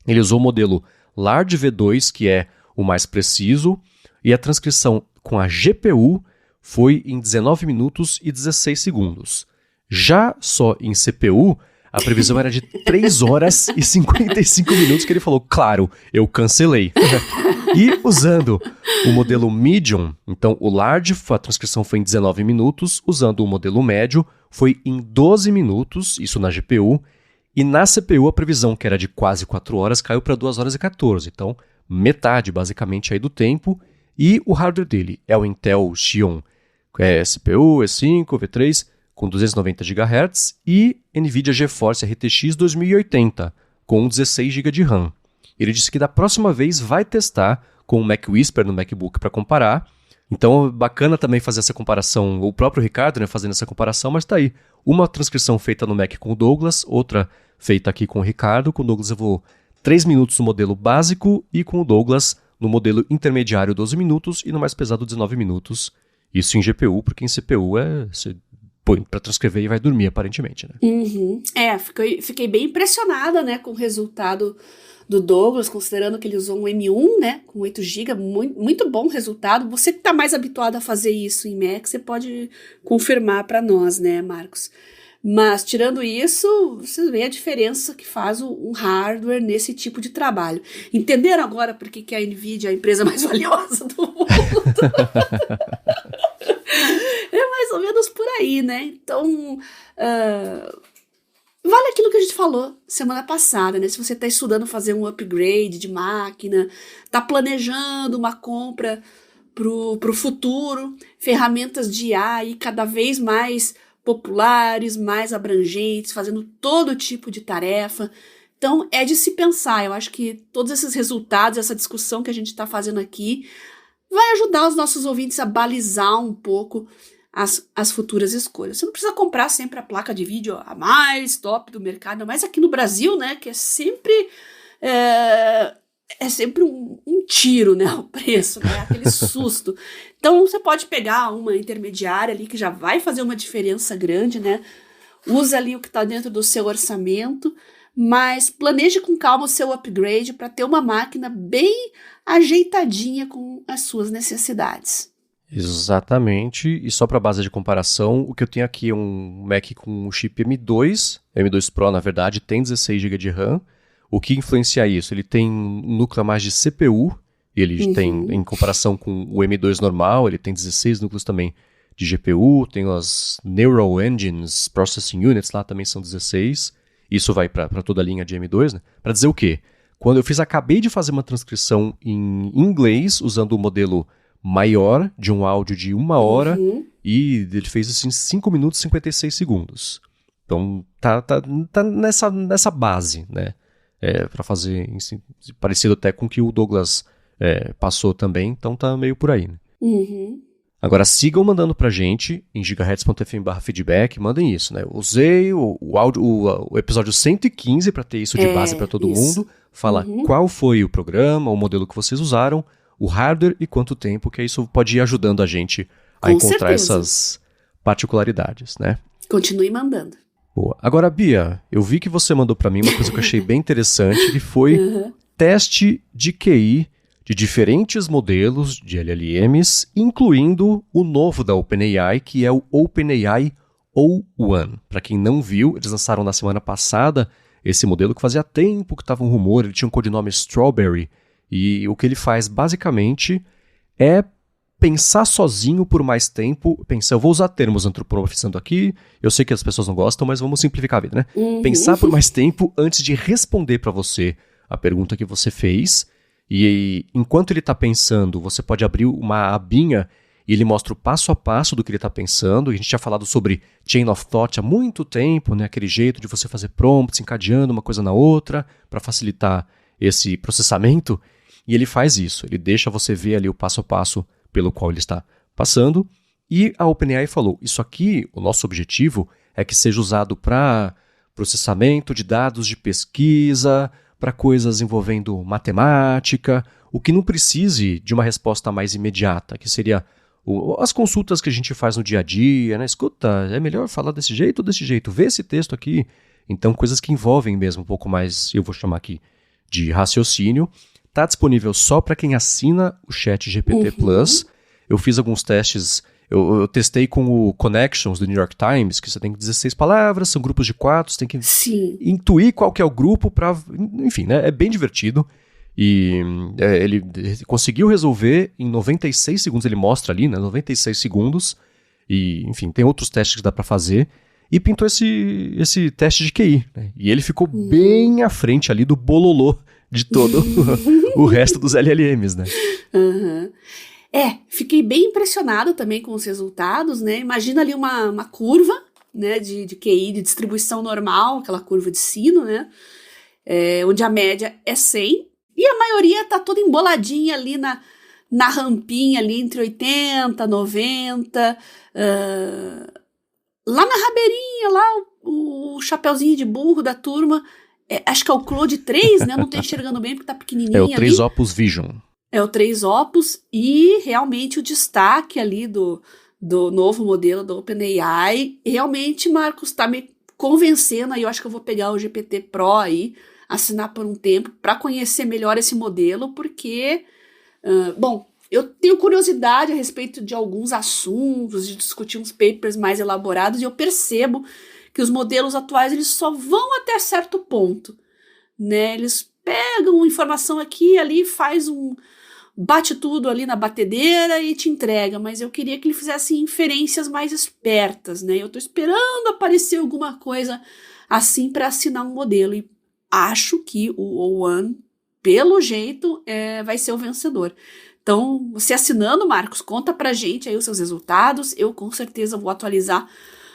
Ele usou o modelo Large V2, que é o mais preciso, e a transcrição com a GPU foi em 19 minutos e 16 segundos. Já só em CPU, A previsão era de 3 horas e 55 minutos que ele falou, claro, eu cancelei. E usando o modelo Medium, então o Large, a transcrição foi em 19 minutos, usando o modelo Médio, foi em 12 minutos, isso na GPU, e na CPU a previsão, que era de quase 4 horas, caiu para 2 horas e 14, então metade basicamente aí do tempo, e o hardware dele é o Intel Xeon CPU, E5, V3, com 290 GHz, e NVIDIA GeForce RTX 2080, com 16 GB de RAM. Ele disse que da próxima vez vai testar com o Mac Whisper no MacBook para comparar. Então, bacana também fazer essa comparação, o próprio Ricardo, né, fazendo essa comparação, mas tá aí. Uma transcrição feita no Mac com o Douglas, outra feita aqui com o Ricardo. Com o Douglas eu vou 3 minutos no modelo básico e com o Douglas no modelo intermediário 12 minutos e no mais pesado 19 minutos. Isso em GPU, porque em CPU você põe para transcrever e vai dormir, aparentemente, né? Uhum. Fiquei bem impressionada, né, com o resultado do Douglas, considerando que ele usou um M1, né, com 8 GB, muito bom resultado. Você que está mais habituado a fazer isso em Mac, você pode confirmar para nós, né, Marcos? Mas, tirando isso, você vê a diferença que faz um hardware nesse tipo de trabalho. Entenderam agora por que a NVIDIA é a empresa mais valiosa do mundo? É mais ou menos por aí, né? Então, vale aquilo que a gente falou semana passada, né? Se você está estudando fazer um upgrade de máquina, está planejando uma compra pro futuro, ferramentas de IA aí cada vez mais populares, mais abrangentes, fazendo todo tipo de tarefa. Então, é de se pensar. Eu acho que todos esses resultados, essa discussão que a gente está fazendo aqui, vai ajudar os nossos ouvintes a balizar um pouco as futuras escolhas. Você não precisa comprar sempre a placa de vídeo a mais top do mercado, mas aqui no Brasil, né, que é sempre um tiro, né, o preço, né, aquele susto. Então você pode pegar uma intermediária ali que já vai fazer uma diferença grande, né, usa ali o que está dentro do seu orçamento, mas planeje com calma o seu upgrade para ter uma máquina bem ajeitadinha com as suas necessidades. Exatamente, e só para base de comparação, o que eu tenho aqui é um Mac com o chip M2 Pro na verdade tem 16 GB de RAM. O que influencia isso? Ele tem um núcleo a mais de CPU, ele tem, em comparação com o M2 normal, ele tem 16 núcleos também de GPU, tem as Neural Engines, Processing Units lá também são 16, isso vai para toda a linha de M2, né? Para dizer o quê? Quando eu acabei de fazer uma transcrição em inglês, usando o modelo maior, de um áudio de 1 hora, e ele fez isso em 5 minutos e 56 segundos. Então, tá nessa base, né? Para fazer parecido até com o que o Douglas passou também, então tá meio por aí, né? Agora sigam mandando pra gente em gigahertz.fm/feedback, mandem isso, né? Usei o episódio 115 para ter isso de base para todo mundo, fala qual foi o programa, o modelo que vocês usaram, o hardware e quanto tempo, que isso pode ir ajudando a gente a encontrar essas particularidades, né? Continue mandando. Boa. Agora, Bia, eu vi que você mandou para mim uma coisa que eu achei bem interessante, que foi teste de QI de diferentes modelos de LLMs, incluindo o novo da OpenAI, que é o OpenAI O1. Para quem não viu, eles lançaram na semana passada esse modelo que fazia tempo que estava um rumor, ele tinha um codinome Strawberry, e o que ele faz basicamente é pensar sozinho por mais tempo. Eu vou usar termos antropomorfizando aqui, eu sei que as pessoas não gostam, mas vamos simplificar a vida, né? Pensar por mais tempo antes de responder para você a pergunta que você fez, e enquanto ele está pensando, você pode abrir uma abinha e ele mostra o passo a passo do que ele está pensando. E a gente tinha falado sobre Chain of Thought há muito tempo, né? Aquele jeito de você fazer prompts encadeando uma coisa na outra para facilitar esse processamento. E ele faz isso, ele deixa você ver ali o passo a passo pelo qual ele está passando. E a OpenAI falou, isso aqui, o nosso objetivo é que seja usado para processamento de dados de pesquisa, para coisas envolvendo matemática, o que não precise de uma resposta mais imediata, que seria as consultas que a gente faz no dia a dia, né? Escuta, é melhor falar desse jeito ou desse jeito? Vê esse texto aqui. Então, coisas que envolvem mesmo um pouco mais, eu vou chamar aqui de raciocínio. Está disponível só para quem assina o ChatGPT Plus. Eu fiz alguns testes, Eu testei com o Connections do New York Times, que você tem 16 palavras, são grupos de 4, você tem que intuir qual que é o grupo para... Enfim, né? É bem divertido. E ele conseguiu resolver em 96 segundos, ele mostra ali, né? 96 segundos. E, enfim, tem outros testes que dá para fazer. E pintou esse teste de QI. Né? E ele ficou bem à frente ali do bololô de todo o resto dos LLMs, né? Uhum. Fiquei bem impressionada também com os resultados, né? Imagina ali uma curva, né, de QI, de distribuição normal, aquela curva de sino, né? Onde a média é 100 e a maioria tá toda emboladinha ali na rampinha ali entre 80, 90, lá na rabeirinha, lá o chapeuzinho de burro da turma, acho que é o Claude 3, né? Não tô enxergando bem porque tá pequenininho ali. É o 3 Opus Vision. É o 3 Opus e realmente o destaque ali do novo modelo do OpenAI, realmente, Marcos, tá me convencendo aí, eu acho que eu vou pegar o GPT Pro aí, assinar por um tempo para conhecer melhor esse modelo, porque, eu tenho curiosidade a respeito de alguns assuntos, de discutir uns papers mais elaborados, e eu percebo que os modelos atuais eles só vão até certo ponto, né? Eles pegam informação aqui e ali, bate tudo ali na batedeira e te entrega, mas eu queria que ele fizesse inferências mais espertas, né? Eu tô esperando aparecer alguma coisa assim para assinar um modelo, e acho que o O1, pelo jeito, vai ser o vencedor. Então, você assinando, Marcos, conta pra gente aí os seus resultados. Eu com certeza vou atualizar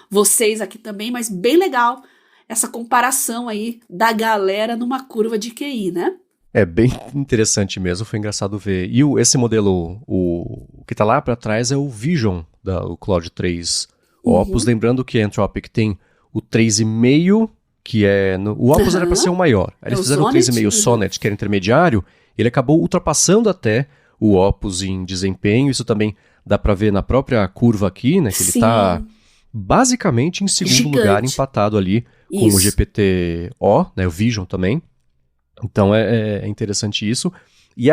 vocês aqui também, mas bem legal essa comparação aí da galera numa curva de QI, né? É bem interessante mesmo, foi engraçado ver. E esse modelo, o que tá lá para trás é o Vision, o Claude 3 Opus. Lembrando que a Anthropic tem o 3,5, que é... o Opus era para ser o maior. Aí eles fizeram o 3,5 Sonnet, que era intermediário. Ele acabou ultrapassando até o Opus em desempenho. Isso também dá para ver na própria curva aqui, né? Que ele tá basicamente em segundo lugar, empatado ali com o GPT-O, né? O Vision também. Então é interessante isso. E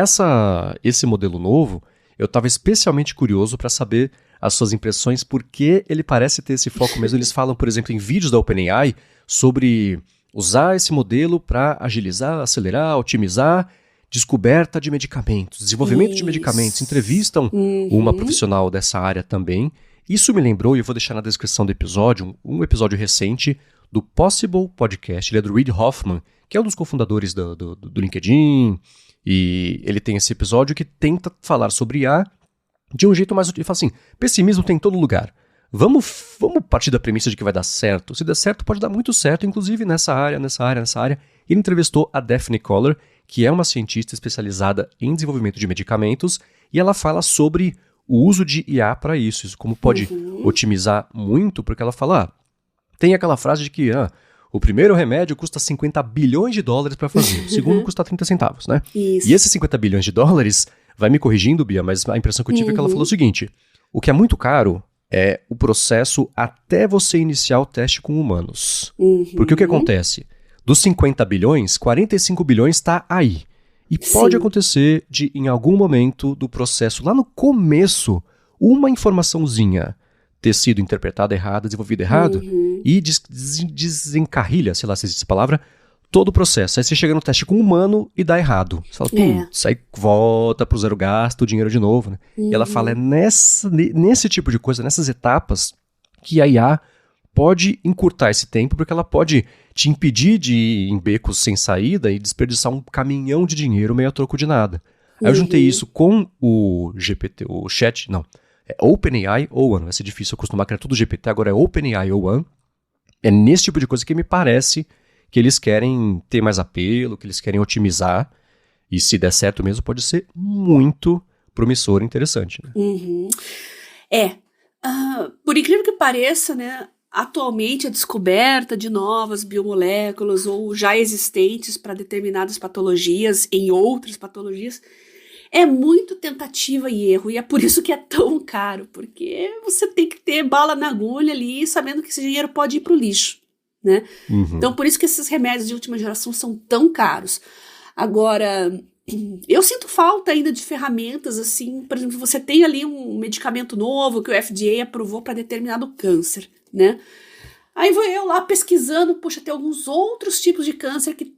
esse modelo novo, eu estava especialmente curioso para saber as suas impressões, porque ele parece ter esse foco mesmo. Eles falam, por exemplo, em vídeos da OpenAI, sobre usar esse modelo para agilizar, acelerar, otimizar descoberta de medicamentos, desenvolvimento de medicamentos. Entrevistam uma profissional dessa área também. Isso me lembrou, e eu vou deixar na descrição do episódio, um episódio recente do Possible Podcast. Ele é do Reid Hoffman, que é um dos cofundadores do LinkedIn, e ele tem esse episódio que tenta falar sobre IA de um jeito mais... Ele fala assim, pessimismo tem em todo lugar. Vamos partir da premissa de que vai dar certo. Se der certo, pode dar muito certo, inclusive nessa área. Ele entrevistou a Daphne Koller, que é uma cientista especializada em desenvolvimento de medicamentos, e ela fala sobre o uso de IA para isso como pode otimizar muito, porque ela fala, tem aquela frase de que o primeiro remédio custa 50 bilhões de dólares para fazer, o segundo custa 30 centavos, né? Isso. E esses 50 bilhões de dólares, vai me corrigindo, Bia, mas a impressão que eu tive é que ela falou o seguinte, o que é muito caro é o processo até você iniciar o teste com humanos. Porque o que acontece? Dos 50 bilhões, 45 bilhões está aí. E pode acontecer de, em algum momento do processo, lá no começo, uma informaçãozinha ter sido interpretada errada, desenvolvida errado, e desencarrilha, sei lá se existe essa palavra, todo o processo. Aí você chega no teste com um humano e dá errado. Você fala, putz, aí volta pro zero gasto, o dinheiro de novo. Né? E ela fala, é nesse tipo de coisa, nessas etapas, que a IA pode encurtar esse tempo, porque ela pode te impedir de ir em becos sem saída e desperdiçar um caminhão de dinheiro meio a troco de nada. Aí eu juntei isso com o GPT, o chat, não, é OpenAI O1, vai ser difícil acostumar que era tudo GPT, agora é OpenAI O1. É nesse tipo de coisa que me parece que eles querem ter mais apelo, que eles querem otimizar, e se der certo mesmo, pode ser muito promissor e interessante. Né? Por incrível que pareça, né, atualmente a descoberta de novas biomoléculas ou já existentes para determinadas patologias, em outras patologias, é muito tentativa e erro, e é por isso que é tão caro, porque você tem que ter bala na agulha ali, sabendo que esse dinheiro pode ir para o lixo, né? Então, por isso que esses remédios de última geração são tão caros. Agora, eu sinto falta ainda de ferramentas, assim, por exemplo, você tem ali um medicamento novo que o FDA aprovou para determinado câncer, né? Aí vou eu lá pesquisando, poxa, tem alguns outros tipos de câncer que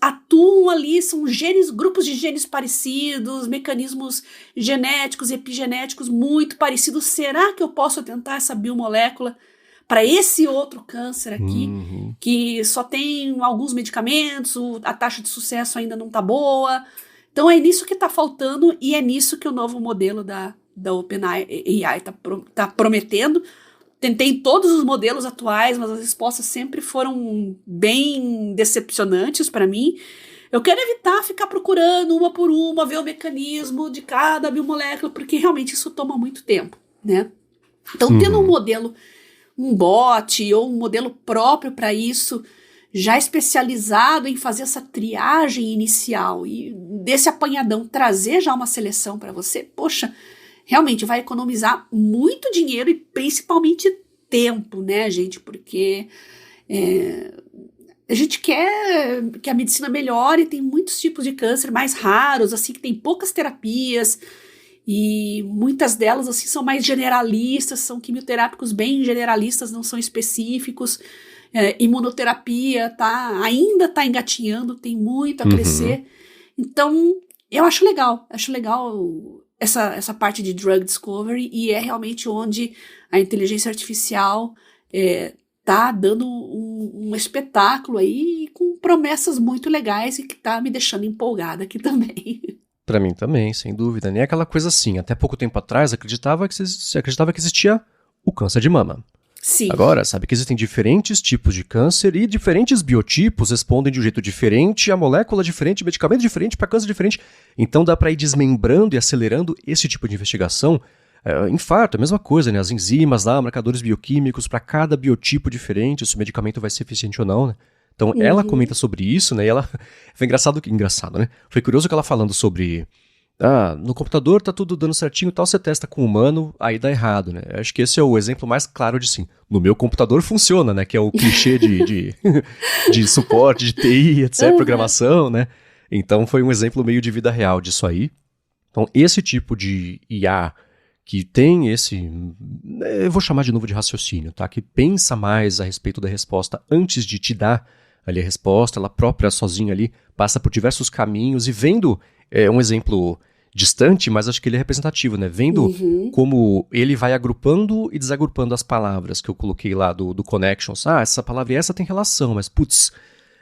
atuam ali, são genes, grupos de genes parecidos, mecanismos genéticos e epigenéticos muito parecidos. Será que eu posso tentar essa biomolécula para esse outro câncer aqui, que só tem alguns medicamentos, a taxa de sucesso ainda não tá boa? Então é nisso que tá faltando e é nisso que o novo modelo da OpenAI tá prometendo. Tentei todos os modelos atuais, mas as respostas sempre foram bem decepcionantes para mim. Eu quero evitar ficar procurando uma por uma, ver o mecanismo de cada biomolécula, porque realmente isso toma muito tempo, né? Então, tendo um modelo, um bot ou um modelo próprio para isso, já especializado em fazer essa triagem inicial e desse apanhadão trazer já uma seleção para você, poxa, realmente vai economizar muito dinheiro e principalmente tempo, né, gente? Porque a gente quer que a medicina melhore, tem muitos tipos de câncer mais raros, assim, que tem poucas terapias e muitas delas, assim, são mais generalistas, são quimioterápicos bem generalistas, não são específicos. Imunoterapia ainda tá engatinhando, tem muito a crescer. Então, eu acho legal essa parte de drug discovery, e é realmente onde a inteligência artificial tá dando um espetáculo aí com promessas muito legais e que tá me deixando empolgada aqui também. Pra mim também, sem dúvida. Nem aquela coisa assim. Até pouco tempo atrás, acreditava que existia o câncer de mama. Sim. Agora, sabe que existem diferentes tipos de câncer e diferentes biotipos respondem de um jeito diferente, a molécula diferente, medicamento diferente para câncer diferente. Então dá para ir desmembrando e acelerando esse tipo de investigação. Infarto, a mesma coisa, né? As enzimas lá, marcadores bioquímicos para cada biotipo diferente, se o medicamento vai ser eficiente ou não, né? Então ela comenta sobre isso, né? E ela... Foi engraçado, né? Foi curioso que ela falando sobre... no computador tá tudo dando certinho e tal, você testa com o humano, aí dá errado, né? Acho que esse é o exemplo mais claro de sim. No meu computador funciona, né? Que é o clichê de suporte, de TI, etc, programação, né? Então foi um exemplo meio de vida real disso aí. Então esse tipo de IA que tem eu vou chamar de novo de raciocínio, tá? Que pensa mais a respeito da resposta antes de te dar ali a resposta, ela própria sozinha ali passa por diversos caminhos e vendo um exemplo distante, mas acho que ele é representativo, né? Vendo como ele vai agrupando e desagrupando as palavras que eu coloquei lá do Connections. Essa palavra e essa tem relação, mas putz,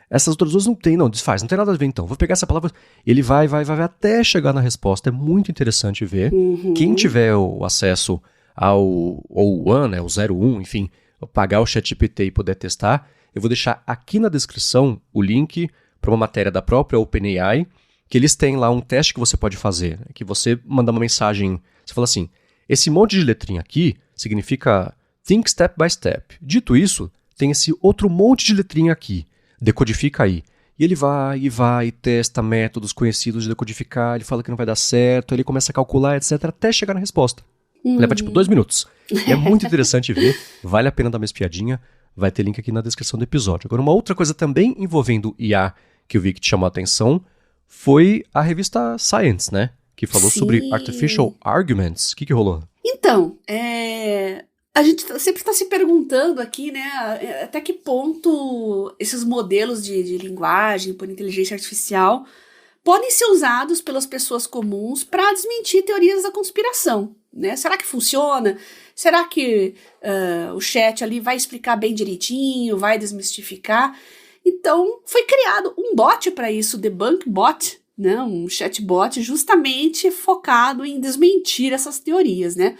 essas outras duas não tem, não, desfaz, não tem nada a ver então. Vou pegar essa palavra, ele vai até chegar na resposta. É muito interessante ver. Quem tiver o acesso ao One, né, o 01, enfim, pagar o ChatGPT e poder testar, eu vou deixar aqui na descrição o link para uma matéria da própria OpenAI, que eles têm lá um teste que você pode fazer, que você manda uma mensagem, você fala assim, esse monte de letrinha aqui significa think step by step. Dito isso, tem esse outro monte de letrinha aqui, decodifica aí. E ele vai e testa métodos conhecidos de decodificar, ele fala que não vai dar certo, ele começa a calcular, etc, até chegar na resposta. Leva tipo 2 minutos. E é muito interessante ver, vale a pena dar uma espiadinha, vai ter link aqui na descrição do episódio. Agora, uma outra coisa também envolvendo IA que eu vi que te chamou a atenção, foi a revista Science, né? Que falou sobre Artificial Arguments. O que rolou? Então, a gente sempre está se perguntando aqui, né? Até que ponto esses modelos de linguagem por inteligência artificial podem ser usados pelas pessoas comuns para desmentir teorias da conspiração, né? Será que funciona? Será que o chat ali vai explicar bem direitinho, vai desmistificar? Então, foi criado um bot para isso, Debunk Bot, né? Um chatbot justamente focado em desmentir essas teorias, né?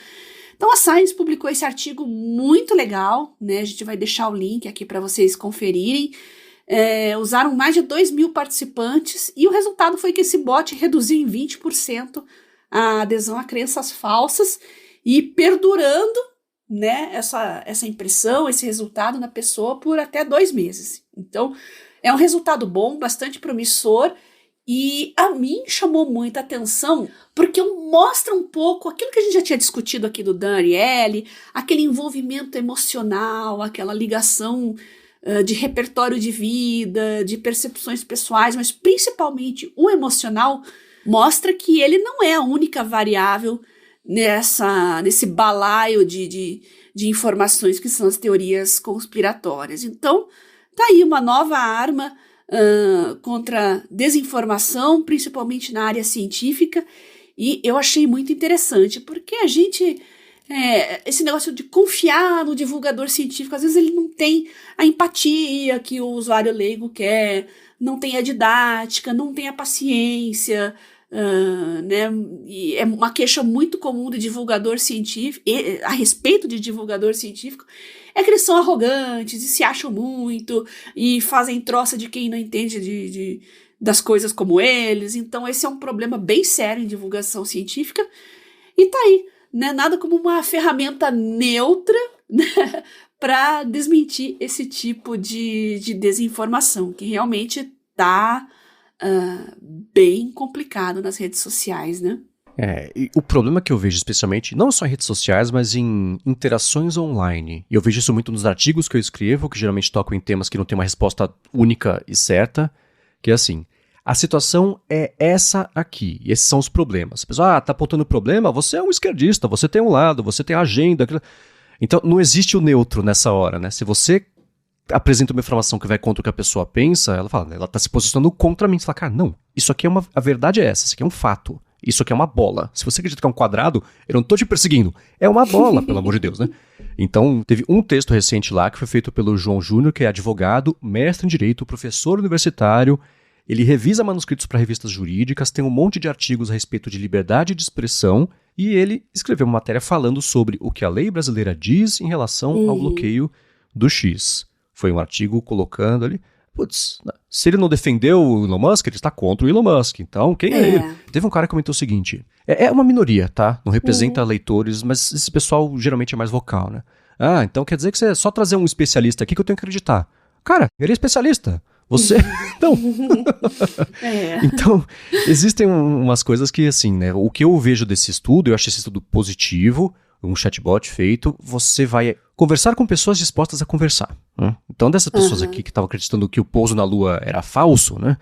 Então, a Science publicou esse artigo muito legal, né? A gente vai deixar o link aqui para vocês conferirem. Usaram mais de 2.000 participantes e o resultado foi que esse bot reduziu em 20% a adesão a crenças falsas e perdurando, né, essa impressão, esse resultado na pessoa por até 2 meses. Então, é um resultado bom, bastante promissor, e a mim chamou muita atenção porque mostra um pouco aquilo que a gente já tinha discutido aqui do Dan Ariely, aquele envolvimento emocional, aquela ligação de repertório de vida, de percepções pessoais, mas principalmente o emocional, mostra que ele não é a única variável nesse balaio de informações que são as teorias conspiratórias. Então, tá aí uma nova arma contra desinformação, principalmente na área científica, e eu achei muito interessante, porque a gente, esse negócio de confiar no divulgador científico, às vezes ele não tem a empatia que o usuário leigo quer, não tem a didática, não tem a paciência, né? E é uma queixa muito comum do divulgador científico, a respeito de divulgador científico, é que eles são arrogantes e se acham muito e fazem troça de quem não entende das coisas como eles. Então esse é um problema bem sério em divulgação científica, e tá aí, né? Nada como uma ferramenta neutra, né? Para desmentir esse tipo de desinformação, que realmente tá bem complicado nas redes sociais, né? E o problema que eu vejo especialmente, não só em redes sociais, mas em interações online, e eu vejo isso muito nos artigos que eu escrevo, que geralmente tocam em temas que não tem uma resposta única e certa, que é assim, a situação é essa aqui, e esses são os problemas. A pessoa, tá apontando problema, você é um esquerdista, você tem um lado, você tem a agenda, aquilo. Então não existe o neutro nessa hora, né? Se você apresenta uma informação que vai contra o que a pessoa pensa, ela fala, ela tá se posicionando contra mim. Você fala, cara, não, isso aqui a verdade é essa, isso aqui é um fato, isso aqui é uma bola. Se você acredita que é um quadrado, eu não tô te perseguindo, é uma bola, pelo amor de Deus, né? Então, teve um texto recente lá que foi feito pelo João Júnior, que é advogado, mestre em direito, professor universitário, ele revisa manuscritos para revistas jurídicas, tem um monte de artigos a respeito de liberdade de expressão, e ele escreveu uma matéria falando sobre o que a lei brasileira diz em relação ao bloqueio do X. Foi um artigo colocando ali, se ele não defendeu o Elon Musk, ele está contra o Elon Musk, então quem é ele? Teve um cara que comentou o seguinte, é uma minoria, tá? Não representa leitores, mas esse pessoal geralmente é mais vocal, né? Então quer dizer que você é só trazer um especialista aqui que eu tenho que acreditar. Cara, ele é especialista. Você... Não. Então, existem umas coisas que, assim, né? O que eu vejo desse estudo, eu acho esse estudo positivo, um chatbot feito, você vai conversar com pessoas dispostas a conversar. Né? Então, dessas pessoas aqui que estavam acreditando que o pouso na Lua era falso, né?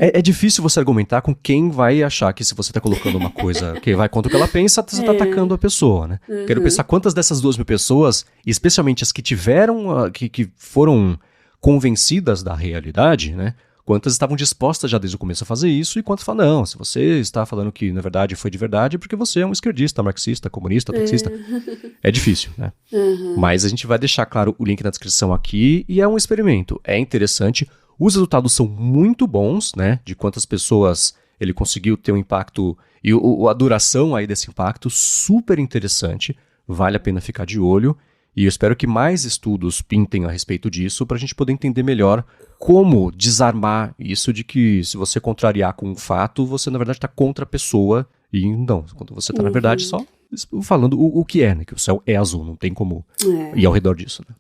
É difícil você argumentar com quem vai achar que se você está colocando uma coisa que vai contra o que ela pensa, você está atacando a pessoa, né? Quero pensar quantas dessas 2.000 pessoas, especialmente as que tiveram, que foram convencidas da realidade, né? Quantas estavam dispostas já desde o começo a fazer isso e quantas falam, não, se você está falando que na verdade foi de verdade é porque você é um esquerdista, marxista, comunista, taxista. É difícil, né? Mas a gente vai deixar, claro, o link na descrição aqui e é um experimento, é interessante. Os resultados são muito bons, né? De quantas pessoas ele conseguiu ter um impacto e a duração aí desse impacto, super interessante, vale a pena ficar de olho. E eu espero que mais estudos pintem a respeito disso para a gente poder entender melhor como desarmar isso de que se você contrariar com um fato, você na verdade está contra a pessoa e não, quando você está na verdade só falando o que é, né? Que o céu é azul, não tem como ir ao redor disso, né?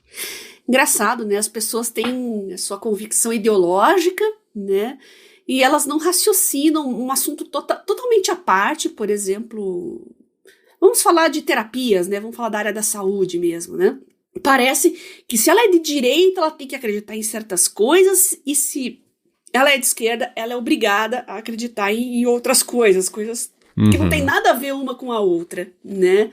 Engraçado, né? As pessoas têm a sua convicção ideológica, né? E elas não raciocinam um assunto totalmente à parte, por exemplo... Vamos falar de terapias, né? Vamos falar da área da saúde mesmo, né? Parece que se ela é de direita, ela tem que acreditar em certas coisas, e se ela é de esquerda, ela é obrigada a acreditar em outras coisas que não tem nada a ver uma com a outra, né?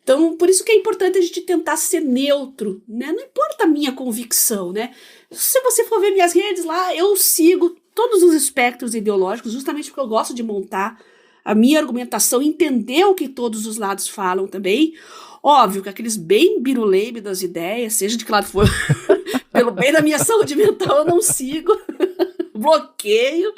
Então, por isso que é importante a gente tentar ser neutro, né? Não importa a minha convicção, né? Se você for ver minhas redes lá, eu sigo todos os espectros ideológicos, justamente porque eu gosto de montar a minha argumentação, entender o que todos os lados falam também. Óbvio que aqueles bem biruleibe das ideias, seja de que lado for, pelo bem da minha saúde mental, eu não sigo, bloqueio,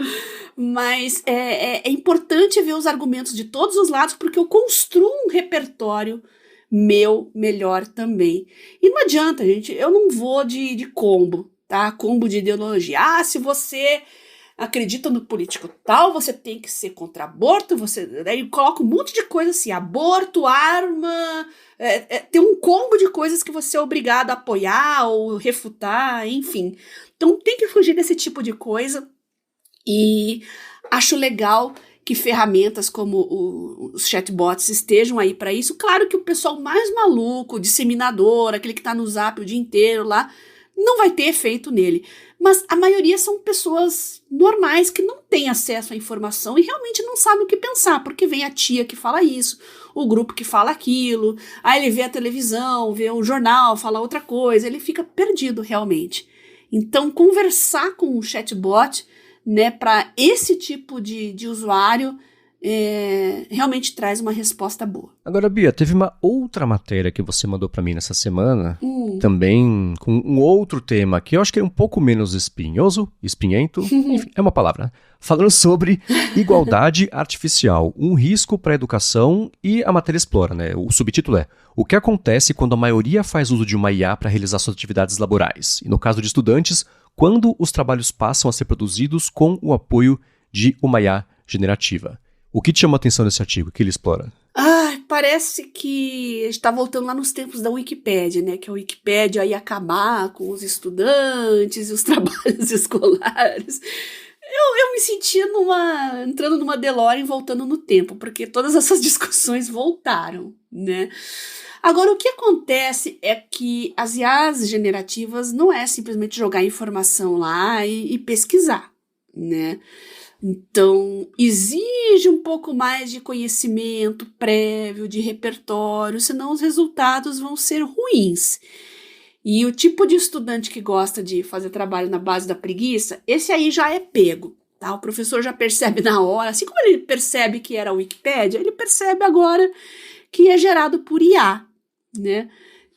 mas é importante ver os argumentos de todos os lados, porque eu construo um repertório meu melhor também. E não adianta, gente, eu não vou de combo, tá? Combo de ideologia. Se você acredita no político tal, você tem que ser contra aborto, daí coloca um monte de coisa assim, aborto, arma, tem um combo de coisas que você é obrigado a apoiar ou refutar, enfim. Então tem que fugir desse tipo de coisa, e acho legal que ferramentas como os chatbots estejam aí para isso. Claro que o pessoal mais maluco, disseminador, aquele que tá no Zap o dia inteiro lá, não vai ter efeito nele. Mas a maioria são pessoas normais que não têm acesso à informação e realmente não sabem o que pensar, porque vem a tia que fala isso, o grupo que fala aquilo, aí ele vê a televisão, vê o jornal, fala outra coisa, ele fica perdido realmente. Então, conversar com o chatbot, né, para esse tipo de usuário, realmente traz uma resposta boa. Agora, Bia, teve uma outra matéria que você mandou para mim nessa semana, também com um outro tema que eu acho que é um pouco menos espinhento, enfim, é uma palavra, né? Falando sobre igualdade artificial, um risco para a educação, e a matéria explora, né? O subtítulo é: o que acontece quando a maioria faz uso de uma IA para realizar suas atividades laborais? E no caso de estudantes, quando os trabalhos passam a ser produzidos com o apoio de uma IA generativa. O que te chamou a atenção nesse artigo? O que ele explora? Parece que a gente está voltando lá nos tempos da Wikipédia, né? Que a Wikipédia ia acabar com os estudantes e os trabalhos escolares. Eu me sentia entrando numa DeLorean voltando no tempo, porque todas essas discussões voltaram, né? Agora, o que acontece é que as IAs generativas não é simplesmente jogar informação lá e pesquisar, né? Então, exige um pouco mais de conhecimento prévio, de repertório, senão os resultados vão ser ruins. E o tipo de estudante que gosta de fazer trabalho na base da preguiça, esse aí já é pego, tá? O professor já percebe na hora, assim como ele percebe que era a Wikipédia, ele percebe agora que é gerado por IA, né?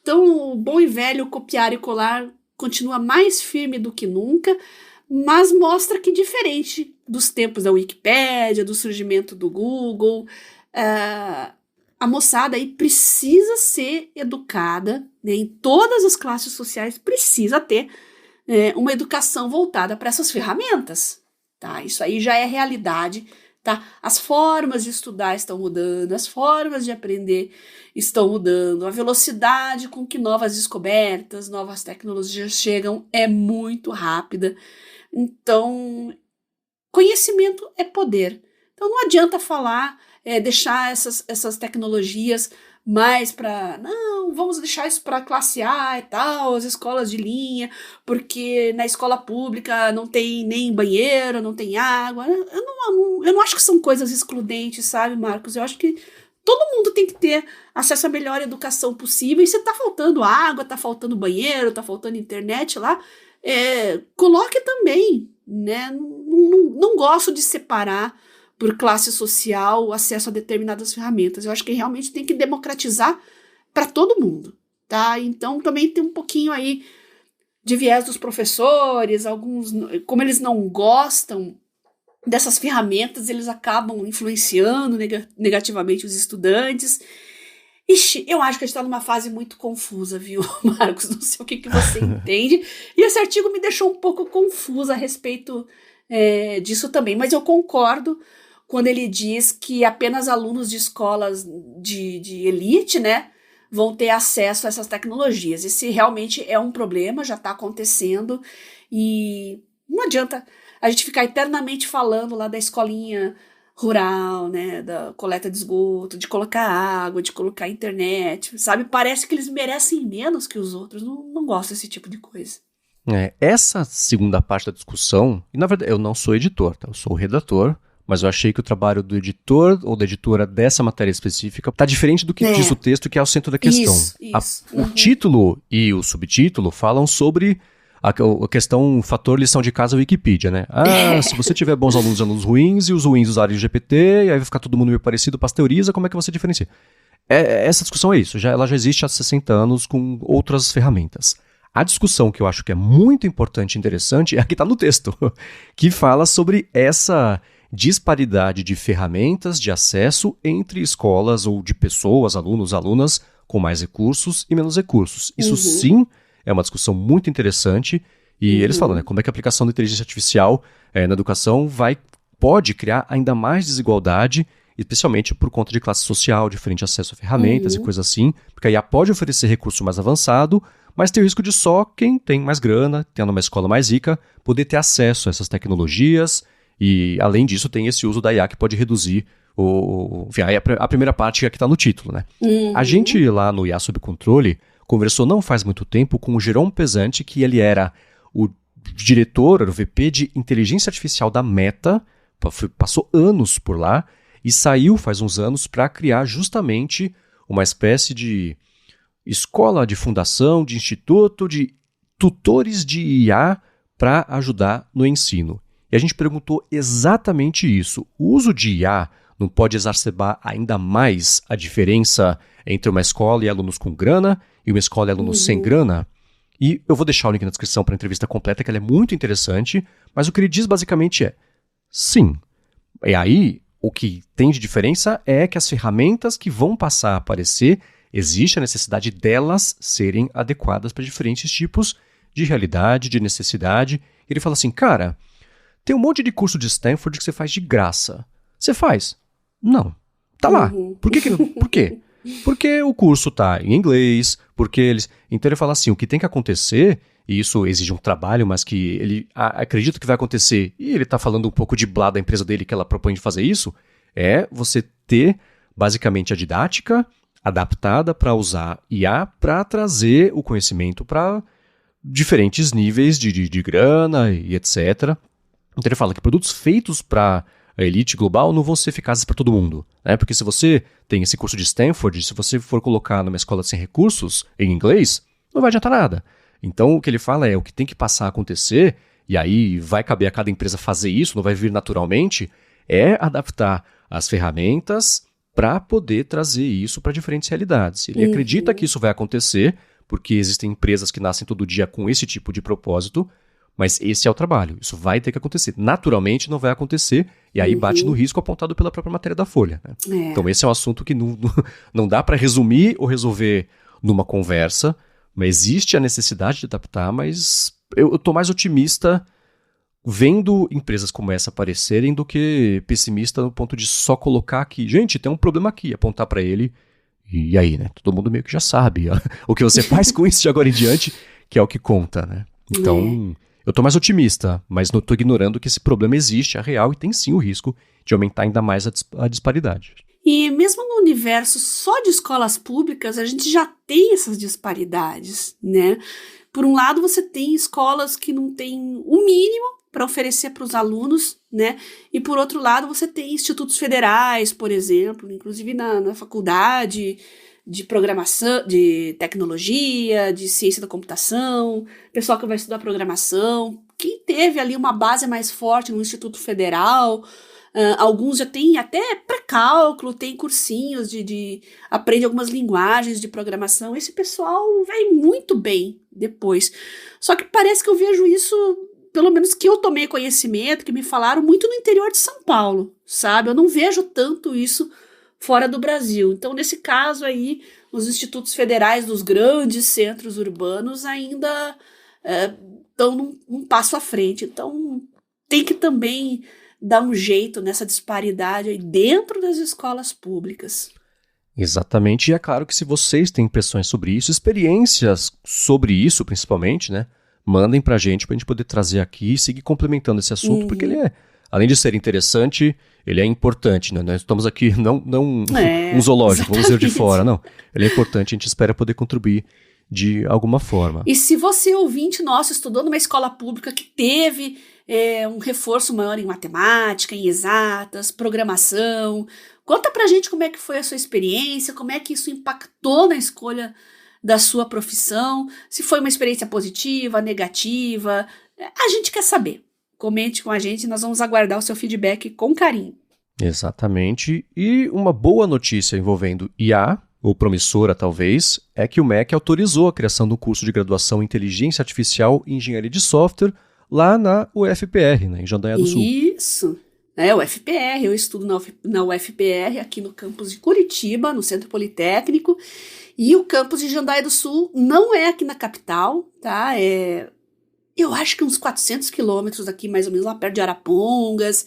Então, o bom e velho copiar e colar continua mais firme do que nunca, mas mostra que, diferente dos tempos da Wikipédia, do surgimento do Google, a moçada aí precisa ser educada, né, em todas as classes sociais precisa ter uma educação voltada para essas ferramentas, tá? Isso aí já é realidade, tá? As formas de estudar estão mudando, as formas de aprender estão mudando, a velocidade com que novas descobertas, novas tecnologias chegam é muito rápida. Então, conhecimento é poder. Então, não adianta falar, deixar essas tecnologias mais para... Não, vamos deixar isso para classe A e tal, as escolas de linha, porque na escola pública não tem nem banheiro, não tem água. Eu não acho que são coisas excludentes, sabe, Marcos? Eu acho que todo mundo tem que ter acesso à melhor educação possível. E se tá faltando água, tá faltando banheiro, tá faltando internet lá... coloque também, né? Não gosto de separar por classe social o acesso a determinadas ferramentas. Eu acho que realmente tem que democratizar para todo mundo, tá? Então também tem um pouquinho aí de viés dos professores, alguns, como eles não gostam dessas ferramentas, eles acabam influenciando negativamente os estudantes. Ixi, eu acho que a gente está numa fase muito confusa, viu, Marcos? Não sei o que você entende. E esse artigo me deixou um pouco confusa a respeito disso também. Mas eu concordo quando ele diz que apenas alunos de escolas de elite, né, vão ter acesso a essas tecnologias. Esse realmente é um problema, já está acontecendo. E não adianta a gente ficar eternamente falando lá da escolinha rural, né, da coleta de esgoto, de colocar água, de colocar internet, sabe? Parece que eles merecem menos que os outros. Não gosto desse tipo de coisa. Essa segunda parte da discussão, e na verdade eu não sou editor, tá? Eu sou o redator, mas eu achei que o trabalho do editor ou da editora dessa matéria específica tá diferente do que diz o texto, que é o centro da questão. Isso. O título e o subtítulo falam sobre a questão, o fator lição de casa Wikipedia, né? Se você tiver bons alunos e alunos ruins, e os ruins usarem o GPT, e aí vai ficar todo mundo meio parecido, pasteuriza, como é que você diferencia? Essa discussão é isso, ela já existe há 60 anos com outras ferramentas. A discussão que eu acho que é muito importante e interessante é a que está no texto, que fala sobre essa disparidade de ferramentas de acesso entre escolas ou de pessoas, alunos, alunas, com mais recursos e menos recursos. Isso sim é uma discussão muito interessante e eles falam, né, como é que a aplicação da inteligência artificial na educação pode criar ainda mais desigualdade, especialmente por conta de classe social, diferente acesso a ferramentas e coisas assim, porque a IA pode oferecer recurso mais avançado, mas tem o risco de só quem tem mais grana, tendo uma escola mais rica, poder ter acesso a essas tecnologias e, além disso, tem esse uso da IA que pode reduzir a primeira parte que está no título, né? A gente lá no IA Sob Controle conversou não faz muito tempo com o Jérôme Pesante, que ele era o diretor, era o VP de inteligência artificial da Meta, passou anos por lá e saiu faz uns anos para criar justamente uma espécie de escola de fundação, de instituto, de tutores de IA para ajudar no ensino. E a gente perguntou exatamente isso. O uso de IA não pode exacerbar ainda mais a diferença entre uma escola e alunos com grana e uma escola e alunos sem grana? E eu vou deixar o link na descrição para a entrevista completa, que ela é muito interessante, mas o que ele diz basicamente é sim. E aí, o que tem de diferença é que as ferramentas que vão passar a aparecer, existe a necessidade delas serem adequadas para diferentes tipos de realidade, de necessidade. Ele fala assim, cara, tem um monte de curso de Stanford que você faz de graça. Você faz? Não. Tá lá. Por quê? Porque o curso tá em inglês, porque eles... Então ele fala assim, o que tem que acontecer, e isso exige um trabalho, mas que ele acredita que vai acontecer, e ele tá falando um pouco de blá da empresa dele que ela propõe de fazer isso, é você ter basicamente a didática adaptada para usar IA para trazer o conhecimento para diferentes níveis de grana e etc. Então ele fala que produtos feitos para a elite global não vão ser eficazes para todo mundo, né? Porque se você tem esse curso de Stanford, se você for colocar numa escola sem recursos, em inglês, não vai adiantar nada. Então o que ele fala é o que tem que passar a acontecer, e aí vai caber a cada empresa fazer isso, não vai vir naturalmente, é adaptar as ferramentas para poder trazer isso para diferentes realidades. Ele acredita que isso vai acontecer, porque existem empresas que nascem todo dia com esse tipo de propósito, mas esse é o trabalho, isso vai ter que acontecer. Naturalmente não vai acontecer, e aí bate no risco apontado pela própria matéria da Folha, né? Então esse é um assunto que não dá para resumir ou resolver numa conversa, mas existe a necessidade de adaptar, mas eu estou mais otimista vendo empresas como essa aparecerem do que pessimista no ponto de só colocar aqui, gente, tem um problema aqui, apontar para ele, e aí, né? Todo mundo meio que já sabe o que você faz com isso de agora em diante, que é o que conta, né? Então... Eu estou mais otimista, mas não estou ignorando que esse problema existe, é real e tem sim o risco de aumentar ainda mais a disparidade. E mesmo no universo só de escolas públicas, a gente já tem essas disparidades, né? Por um lado, você tem escolas que não têm o mínimo para oferecer para os alunos, né? E por outro lado, você tem institutos federais, por exemplo, inclusive na faculdade de programação, de tecnologia, de ciência da computação, pessoal que vai estudar programação, quem teve ali uma base mais forte no Instituto Federal, alguns já têm até pré-cálculo, tem cursinhos aprende algumas linguagens de programação, esse pessoal vai muito bem depois. Só que parece que eu vejo isso, pelo menos que eu tomei conhecimento, que me falaram muito no interior de São Paulo, sabe? Eu não vejo tanto isso fora do Brasil. Então, nesse caso aí, os institutos federais dos grandes centros urbanos ainda estão um passo à frente. Então, tem que também dar um jeito nessa disparidade aí dentro das escolas públicas. Exatamente, e é claro que se vocês têm impressões sobre isso, experiências sobre isso principalmente, né, mandem pra gente poder trazer aqui e seguir complementando esse assunto, porque ele é, além de ser interessante, ele é importante, né? Nós estamos aqui não um zoológico, vamos dizer de fora, não. Ele é importante, a gente espera poder contribuir de alguma forma. E se você, ouvinte nosso, estudou numa escola pública que teve um reforço maior em matemática, em exatas, programação, conta pra gente como é que foi a sua experiência, como é que isso impactou na escolha da sua profissão, se foi uma experiência positiva, negativa, a gente quer saber. Comente com a gente, nós vamos aguardar o seu feedback com carinho. Exatamente. E uma boa notícia envolvendo IA, ou promissora talvez, é que o MEC autorizou a criação do curso de graduação em Inteligência Artificial e Engenharia de Software lá na UFPR, né, em Jandaia do Sul. Isso, o UFPR, eu estudo na UFPR aqui no campus de Curitiba, no Centro Politécnico, e o campus de Jandaia do Sul não é aqui na capital, tá? Eu acho que uns 400 quilômetros daqui, mais ou menos, lá perto de Arapongas.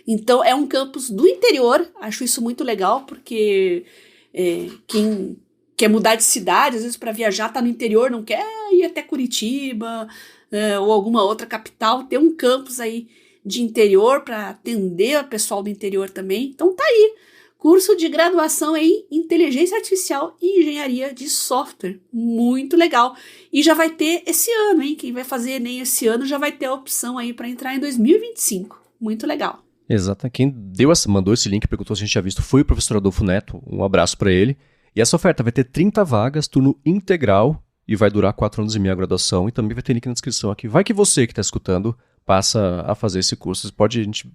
Então, é um campus do interior. Acho isso muito legal, porque quem quer mudar de cidade, às vezes para viajar, tá no interior, não quer ir até Curitiba ou alguma outra capital. Ter um campus aí de interior para atender o pessoal do interior também. Então, tá aí. curso de graduação em Inteligência Artificial e Engenharia de Software. Muito legal. E já vai ter esse ano, hein? Quem vai fazer Enem esse ano já vai ter a opção aí para entrar em 2025. Muito legal. Exato. Quem mandou esse link, perguntou se a gente tinha visto, foi o professor Adolfo Neto. Um abraço para ele. E essa oferta vai ter 30 vagas, turno integral, e vai durar 4 anos e meio a graduação. E também vai ter link na descrição aqui. Vai que você que está escutando passa a fazer esse curso.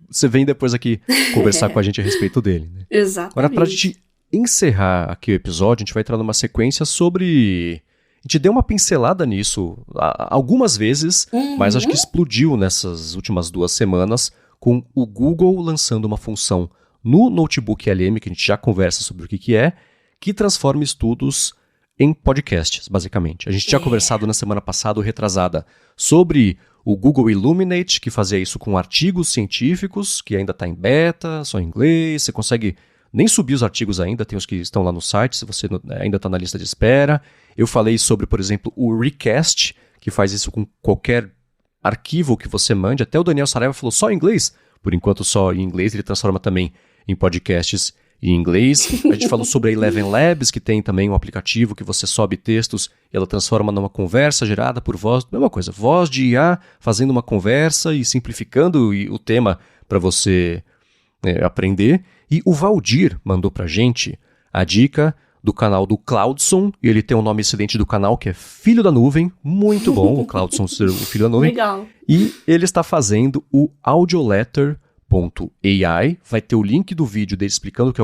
Você vem depois aqui conversar com a gente a respeito dele. Né? Exatamente. Agora, para a gente encerrar aqui o episódio, a gente vai entrar numa sequência sobre... A gente deu uma pincelada nisso algumas vezes, mas acho que explodiu nessas últimas 2 semanas com o Google lançando uma função no Notebook LM, que a gente já conversa sobre o que é, que transforma estudos em podcasts, basicamente. A gente tinha conversado na semana passada, ou retrasada, sobre o Google Illuminate, que fazia isso com artigos científicos, que ainda está em beta, só em inglês. Você consegue nem subir os artigos ainda, tem os que estão lá no site, se você ainda está na lista de espera. Eu falei sobre, por exemplo, o Recast, que faz isso com qualquer arquivo que você mande. Até o Daniel Saraiva falou só em inglês. Por enquanto, só em inglês. Ele transforma também em podcasts em inglês. A gente falou sobre a Eleven Labs, que tem também um aplicativo que você sobe textos e ela transforma numa conversa gerada por voz. Mesma coisa, voz de IA fazendo uma conversa e simplificando o tema para você aprender. E o Valdir mandou pra gente a dica do canal do Cloudson, e ele tem um nome excelente do canal que é Filho da Nuvem, muito bom, o Cloudson ser o Filho da Nuvem. Legal. E ele está fazendo o Audioletter.ai, vai ter o link do vídeo dele explicando o que é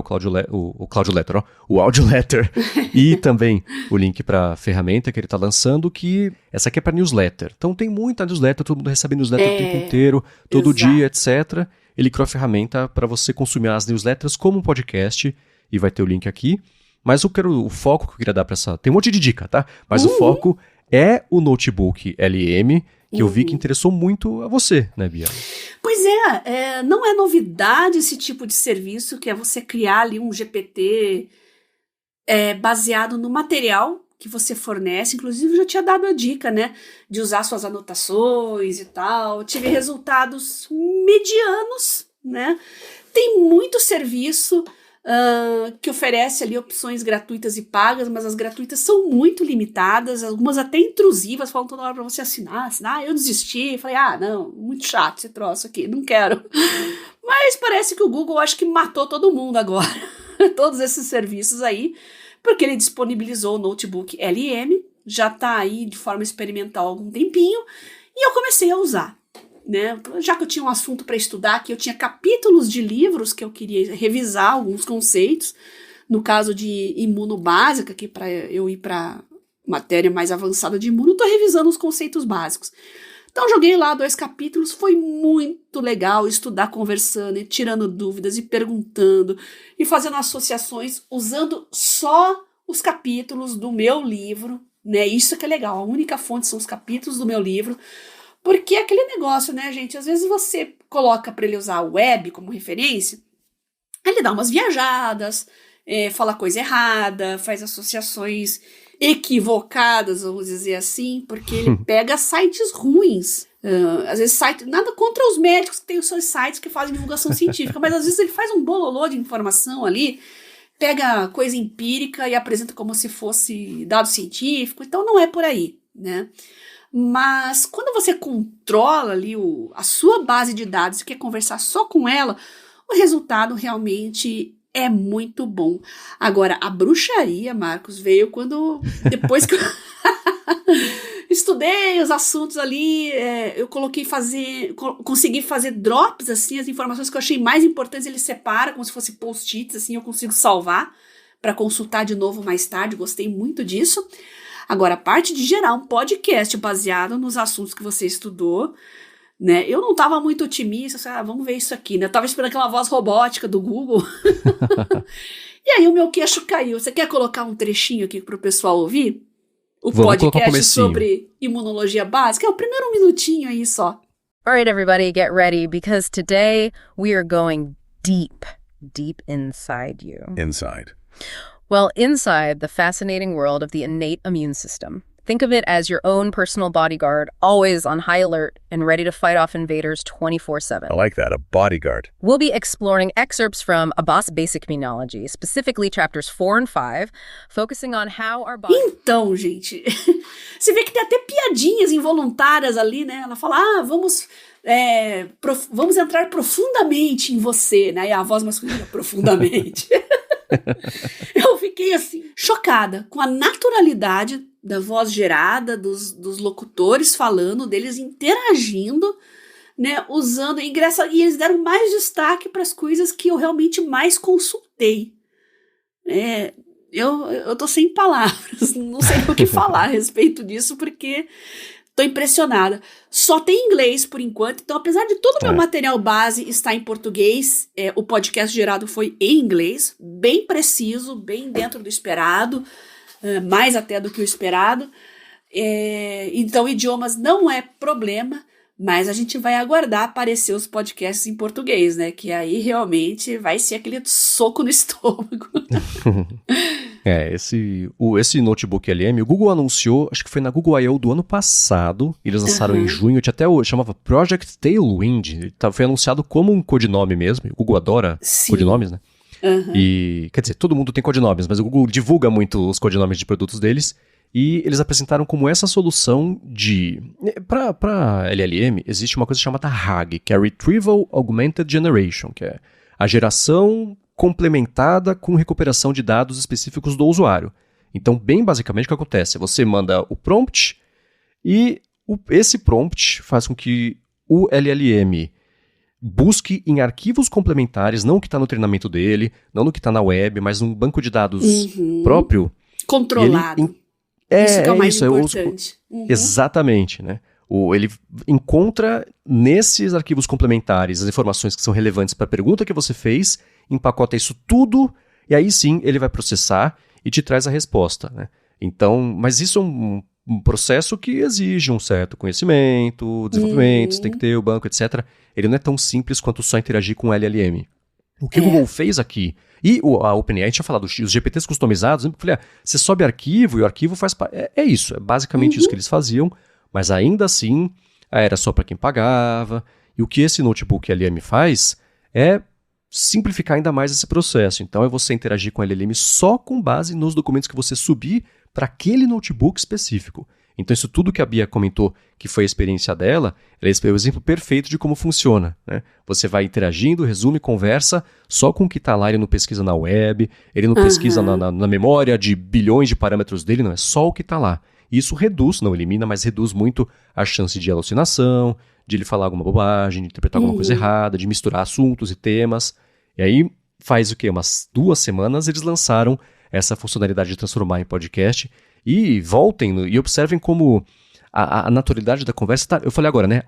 o Audioletter, e também o link para a ferramenta que ele está lançando, que essa aqui é para newsletter. Então tem muita newsletter, todo mundo recebe newsletter o tempo inteiro, todo dia, etc. Ele criou a ferramenta para você consumir as newsletters como um podcast, e vai ter o link aqui. Mas o foco que eu queria dar para essa... Tem um monte de dica, tá? Mas o foco é o Notebook LM, que eu vi que interessou muito a você, né, Bia? Pois não é novidade esse tipo de serviço, que é você criar ali um GPT baseado no material que você fornece. Inclusive, eu já tinha dado a dica, né, de usar suas anotações e tal. Tive resultados medianos, né? Tem muito serviço que oferece ali opções gratuitas e pagas, mas as gratuitas são muito limitadas, algumas até intrusivas, falam toda hora para você assinar, eu desisti, falei, não, muito chato esse troço aqui, não quero. Mas parece que o Google acho que matou todo mundo agora, todos esses serviços aí, porque ele disponibilizou o Notebook LM, já está aí de forma experimental há algum tempinho, e eu comecei a usar. Né? Já que eu tinha um assunto para estudar, que eu tinha capítulos de livros que eu queria revisar alguns conceitos, no caso de imunobásica, que para eu ir para matéria mais avançada de imuno, estou revisando os conceitos básicos. Então joguei lá 2 capítulos, foi muito legal estudar conversando e tirando dúvidas e perguntando e fazendo associações usando só os capítulos do meu livro, né? Isso que é legal, a única fonte são os capítulos do meu livro. Porque é aquele negócio, né, gente? Às vezes você coloca para ele usar a web como referência, ele dá umas viajadas, fala coisa errada, faz associações equivocadas, vamos dizer assim, porque ele pega sites ruins. Às vezes nada contra os médicos que têm os seus sites que fazem divulgação científica, mas às vezes ele faz um bololô de informação ali, pega coisa empírica e apresenta como se fosse dado científico, então não é por aí, né? Mas quando você controla ali a sua base de dados e quer conversar só com ela, o resultado realmente é muito bom. Agora, a bruxaria, Marcos, veio depois que eu estudei os assuntos ali, eu consegui fazer drops, assim, as informações que eu achei mais importantes, ele separa como se fosse post-its, assim, eu consigo salvar para consultar de novo mais tarde, gostei muito disso. Agora, a parte de gerar um podcast baseado nos assuntos que você estudou, né? Eu não estava muito otimista, vamos ver isso aqui, né? Eu estava esperando aquela voz robótica do Google. E aí o meu queixo caiu. Você quer colocar um trechinho aqui para o pessoal ouvir? Vamos podcast sobre imunologia básica? O primeiro minutinho aí só. All right, everybody, get ready, because today we are going deep inside you. Inside. Well, inside the fascinating world of the innate immune system. Think of it as your own personal bodyguard, always on high alert and ready to fight off invaders 24/7. I like that, a bodyguard. We'll be exploring excerpts from A Boss Basic Immunology, specifically chapters 4 and 5, focusing on how our body... Então, gente, você vê que tem até piadinhas involuntárias ali, né? Ela fala, vamos entrar profundamente em você, né? E a voz masculina, profundamente. Eu fiquei, assim, chocada com a naturalidade da voz gerada, dos locutores falando, deles interagindo, né, usando, e eles deram mais destaque para as coisas que eu realmente mais consultei. Eu tô sem palavras, não sei o que falar a respeito disso, porque tô impressionada. Só tem inglês por enquanto, então apesar de todo o meu material base estar em português, o podcast gerado foi em inglês, bem preciso, bem dentro do esperado, mais até do que o esperado. Então idiomas não é problema, mas a gente vai aguardar aparecer os podcasts em português, né? Que aí realmente vai ser aquele soco no estômago. Esse notebook LM, o Google anunciou, acho que foi na Google I.O. do ano passado, eles lançaram em junho, até chamava Project Tailwind, foi anunciado como um codinome mesmo, o Google adora codinomes, né? E, quer dizer, todo mundo tem codinomes, mas o Google divulga muito os codinomes de produtos deles, e eles apresentaram como essa solução para LLM, existe uma coisa chamada RAG, que é Retrieval Augmented Generation, que é a geração complementada com recuperação de dados específicos do usuário. Então, bem basicamente, o que acontece? Você manda o prompt e esse prompt faz com que o LLM busque em arquivos complementares, não o que está no treinamento dele, não no que está na web, mas num banco de dados próprio. Controlado. Isso que é o mais importante. Exatamente, né? Ele encontra nesses arquivos complementares as informações que são relevantes para a pergunta que você fez, empacota isso tudo, e aí sim ele vai processar e te traz a resposta, né? Então, mas isso é um processo que exige um certo conhecimento, desenvolvimento, você tem que ter o banco, etc. Ele não é tão simples quanto só interagir com o LLM. O que o Google fez aqui, e a OpenAI, a gente tinha falado, os GPTs customizados, eu falei, você sobe arquivo e o arquivo faz... É isso, é basicamente isso que eles faziam, mas ainda assim, era só para quem pagava, e o que esse notebook LM faz é simplificar ainda mais esse processo. Então é você interagir com o LLM só com base nos documentos que você subir para aquele notebook específico. Então isso tudo que a Bia comentou, que foi a experiência dela, é o exemplo perfeito de como funciona, né? Você vai interagindo, resume, conversa só com o que está lá, ele não pesquisa na web, ele não pesquisa na memória de bilhões de parâmetros dele, não, é só o que está lá. E isso reduz, não elimina, mas reduz muito a chance de alucinação, de ele falar alguma bobagem, de interpretar alguma coisa errada, de misturar assuntos e temas. E aí faz o quê? Umas 2 semanas eles lançaram essa funcionalidade de transformar em podcast. E voltem e observem como a naturalidade da conversa tá, eu falei agora, né?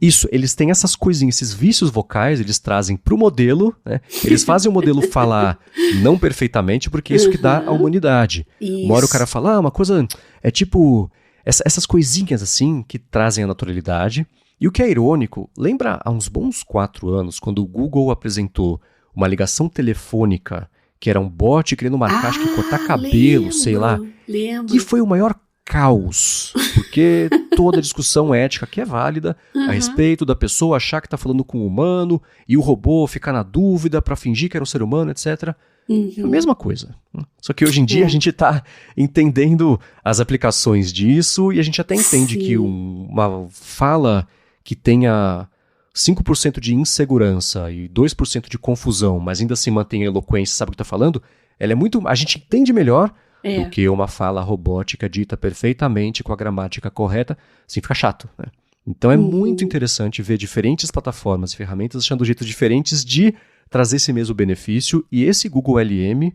Isso, eles têm essas coisinhas, esses vícios vocais, eles trazem pro modelo, né? Eles fazem o modelo falar não perfeitamente, porque é isso que dá a humanidade. Isso. Uma hora o cara fala, uma coisa é tipo essas coisinhas assim que trazem a naturalidade. E o que é irônico, lembra há uns bons 4 anos, quando o Google apresentou uma ligação telefônica que era um bot querendo marcar, acho que cortar cabelo, sei lá. Lembro. Que foi o maior caos, porque toda a discussão ética que é válida a respeito da pessoa achar que está falando com um humano e o robô ficar na dúvida para fingir que era um ser humano, etc. É a mesma coisa. Só que hoje em dia a gente está entendendo as aplicações disso e a gente até entende que uma fala que tenha 5% de insegurança e 2% de confusão, mas ainda assim mantém a eloquência, sabe o que está falando, ela é muito... A gente entende melhor do que uma fala robótica dita perfeitamente com a gramática correta, assim fica chato, né? Então é muito interessante ver diferentes plataformas e ferramentas achando jeitos diferentes de trazer esse mesmo benefício, e esse Google LM,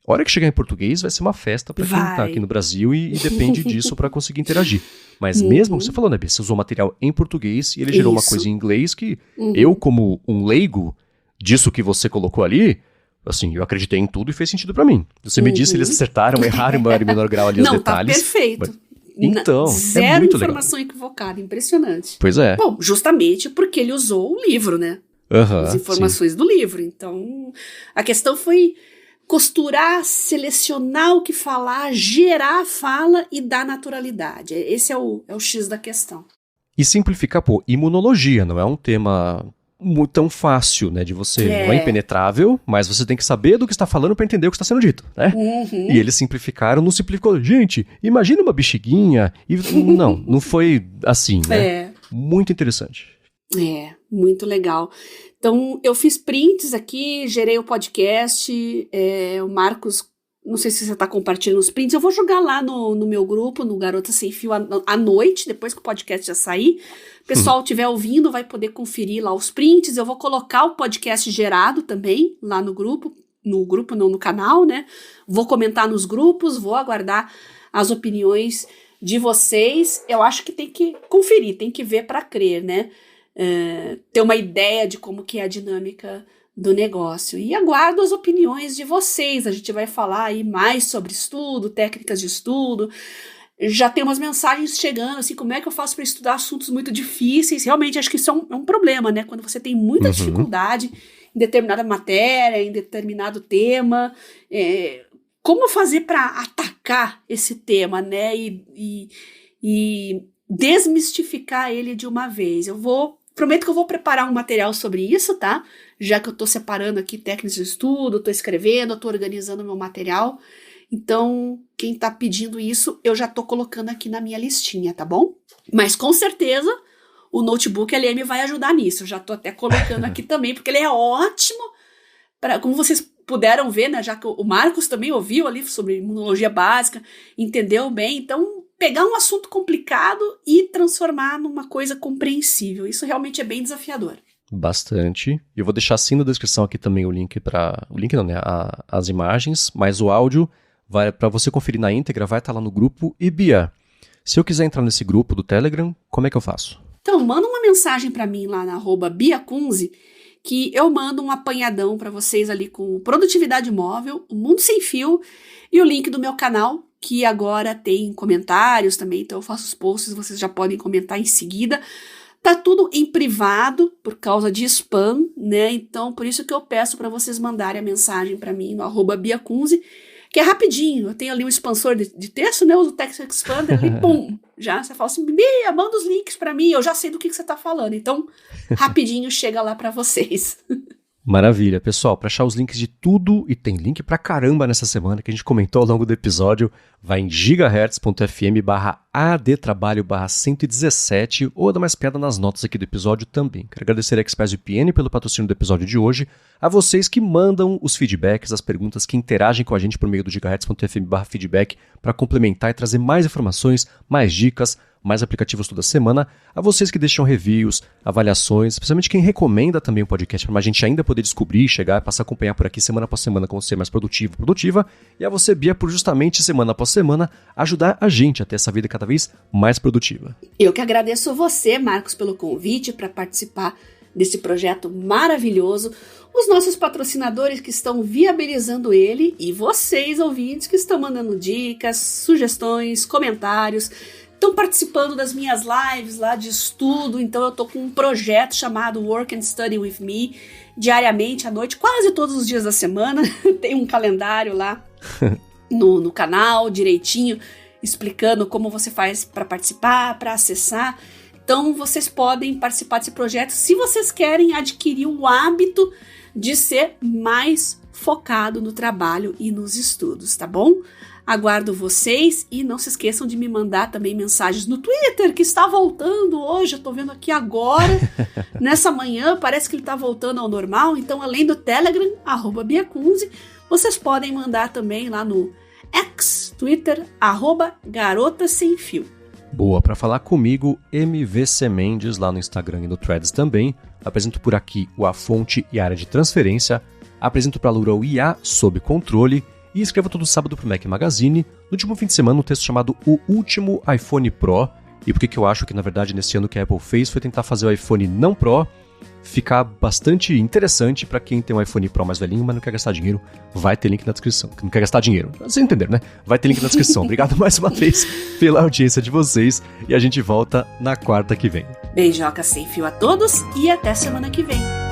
a hora que chegar em português, vai ser uma festa para quem está aqui no Brasil e depende disso para conseguir interagir. Mas mesmo, você falou, né, Bia, você usou material em português e ele gerou uma coisa em inglês que eu, como um leigo disso que você colocou ali, assim, eu acreditei em tudo e fez sentido para mim. Você me disse se eles acertaram, erraram em maior e menor grau ali os detalhes. Não, tá perfeito. Mas, então, zero é muito informação equivocada, impressionante. Pois é. Bom, justamente porque ele usou o livro, né? As informações do livro. Então, a questão foi costurar, selecionar o que falar, gerar a fala e dar naturalidade. Esse é o X da questão. E simplificar, imunologia não é um tema tão fácil, né, de você, não é impenetrável, mas você tem que saber do que está falando para entender o que está sendo dito, né? Uhum. E eles simplificaram, não simplificou. Gente, imagina uma bexiguinha. E não foi assim, né? Muito interessante. Muito legal. Então, eu fiz prints aqui, gerei o podcast, o Marcos, não sei se você está compartilhando os prints, eu vou jogar lá no meu grupo, no Garota Sem Fio, à noite, depois que o podcast já sair. O pessoal estiver ouvindo vai poder conferir lá os prints, eu vou colocar o podcast gerado também lá no canal, né? Vou comentar nos grupos, vou aguardar as opiniões de vocês. Eu acho que tem que conferir, tem que ver para crer, né? Ter uma ideia de como que é a dinâmica do negócio. E aguardo as opiniões de vocês. A gente vai falar aí mais sobre estudo, técnicas de estudo. Já tem umas mensagens chegando, assim, como é que eu faço para estudar assuntos muito difíceis? Realmente, acho que isso é um problema, né? Quando você tem muita dificuldade em determinada matéria, em determinado tema. Como fazer para atacar esse tema, né? E desmistificar ele de uma vez. Prometo que eu vou preparar um material sobre isso, tá? Já que eu tô separando aqui técnicas de estudo, tô escrevendo, tô organizando meu material. Então, quem tá pedindo isso, eu já tô colocando aqui na minha listinha, tá bom? Mas com certeza, o Notebook LM vai ajudar nisso. Eu já tô até colocando aqui também, porque ele é ótimo como vocês puderam ver, né? Já que o Marcos também ouviu ali sobre imunologia básica, entendeu bem. Então, pegar um assunto complicado e transformar numa coisa compreensível. Isso realmente é bem desafiador. Bastante. Eu vou deixar assim na descrição aqui também o link as imagens, mas o áudio para você conferir na íntegra vai estar lá no grupo. E Bia, se eu quiser entrar nesse grupo do Telegram, como é que eu faço? Então, manda uma mensagem para mim lá na @BiaKunze, que eu mando um apanhadão para vocês ali com Produtividade Móvel, o Mundo Sem Fio e o link do meu canal, que agora tem comentários também, então eu faço os posts, vocês já podem comentar em seguida. Tá tudo em privado por causa de spam, né? Então, por isso que eu peço para vocês mandarem a mensagem para mim no @BiaKunze, que é rapidinho. Eu tenho ali um expansor de texto, né? Eu uso o Text Expander ali, pum! Já você fala assim, Bia, manda os links para mim, eu já sei do que você tá falando. Então, rapidinho chega lá para vocês. Maravilha, pessoal, para achar os links de tudo, e tem link pra caramba nessa semana que a gente comentou ao longo do episódio, vai em gigahertz.fm/adtrabalho/117 ou dá mais piada nas notas aqui do episódio também. Quero agradecer a ExpressVPN pelo patrocínio do episódio de hoje, a vocês que mandam os feedbacks, as perguntas, que interagem com a gente por meio do gigahertz.fm/feedback para complementar e trazer mais informações, mais dicas, mais aplicativos toda semana, a vocês que deixam reviews, avaliações, especialmente quem recomenda também o podcast para a gente ainda poder descobrir, chegar e passar a acompanhar por aqui semana após semana como ser mais produtivo, produtiva, e a você, Bia, por justamente semana após semana ajudar a gente a ter essa vida cada vez mais produtiva. Eu que agradeço a você, Marcos, pelo convite para participar desse projeto maravilhoso, os nossos patrocinadores que estão viabilizando ele e vocês, ouvintes, que estão mandando dicas, sugestões, comentários, estão participando das minhas lives lá de estudo. Então eu tô com um projeto chamado Work and Study With Me, diariamente à noite, quase todos os dias da semana. Tem um calendário lá no canal, direitinho, explicando como você faz para participar, para acessar. Então vocês podem participar desse projeto se vocês querem adquirir o hábito de ser mais focado no trabalho e nos estudos, tá bom? Aguardo vocês e não se esqueçam de me mandar também mensagens no Twitter, que está voltando hoje, eu tô vendo aqui agora, nessa manhã, parece que ele tá voltando ao normal. Então, além do Telegram, @BiaKunze, vocês podem mandar também lá no Twitter, @Garota Sem Fio. Boa, para falar comigo, MVC Mendes lá no Instagram e no Threads também. Apresento por aqui o A Fonte e a área de transferência. Apresento para a Lura o IA sob controle. E escrevo todo sábado pro Mac Magazine, no último fim de semana, um texto chamado O Último iPhone Pro. E por que eu acho que, na verdade, nesse ano que a Apple fez foi tentar fazer o iPhone não Pro ficar bastante interessante para quem tem um iPhone Pro mais velhinho, mas não quer gastar dinheiro. Vai ter link na descrição. Não quer gastar dinheiro. Vocês entenderam, né? Vai ter link na descrição. Obrigado mais uma vez pela audiência de vocês e a gente volta na quarta que vem. Beijoca sem fio a todos e até semana que vem.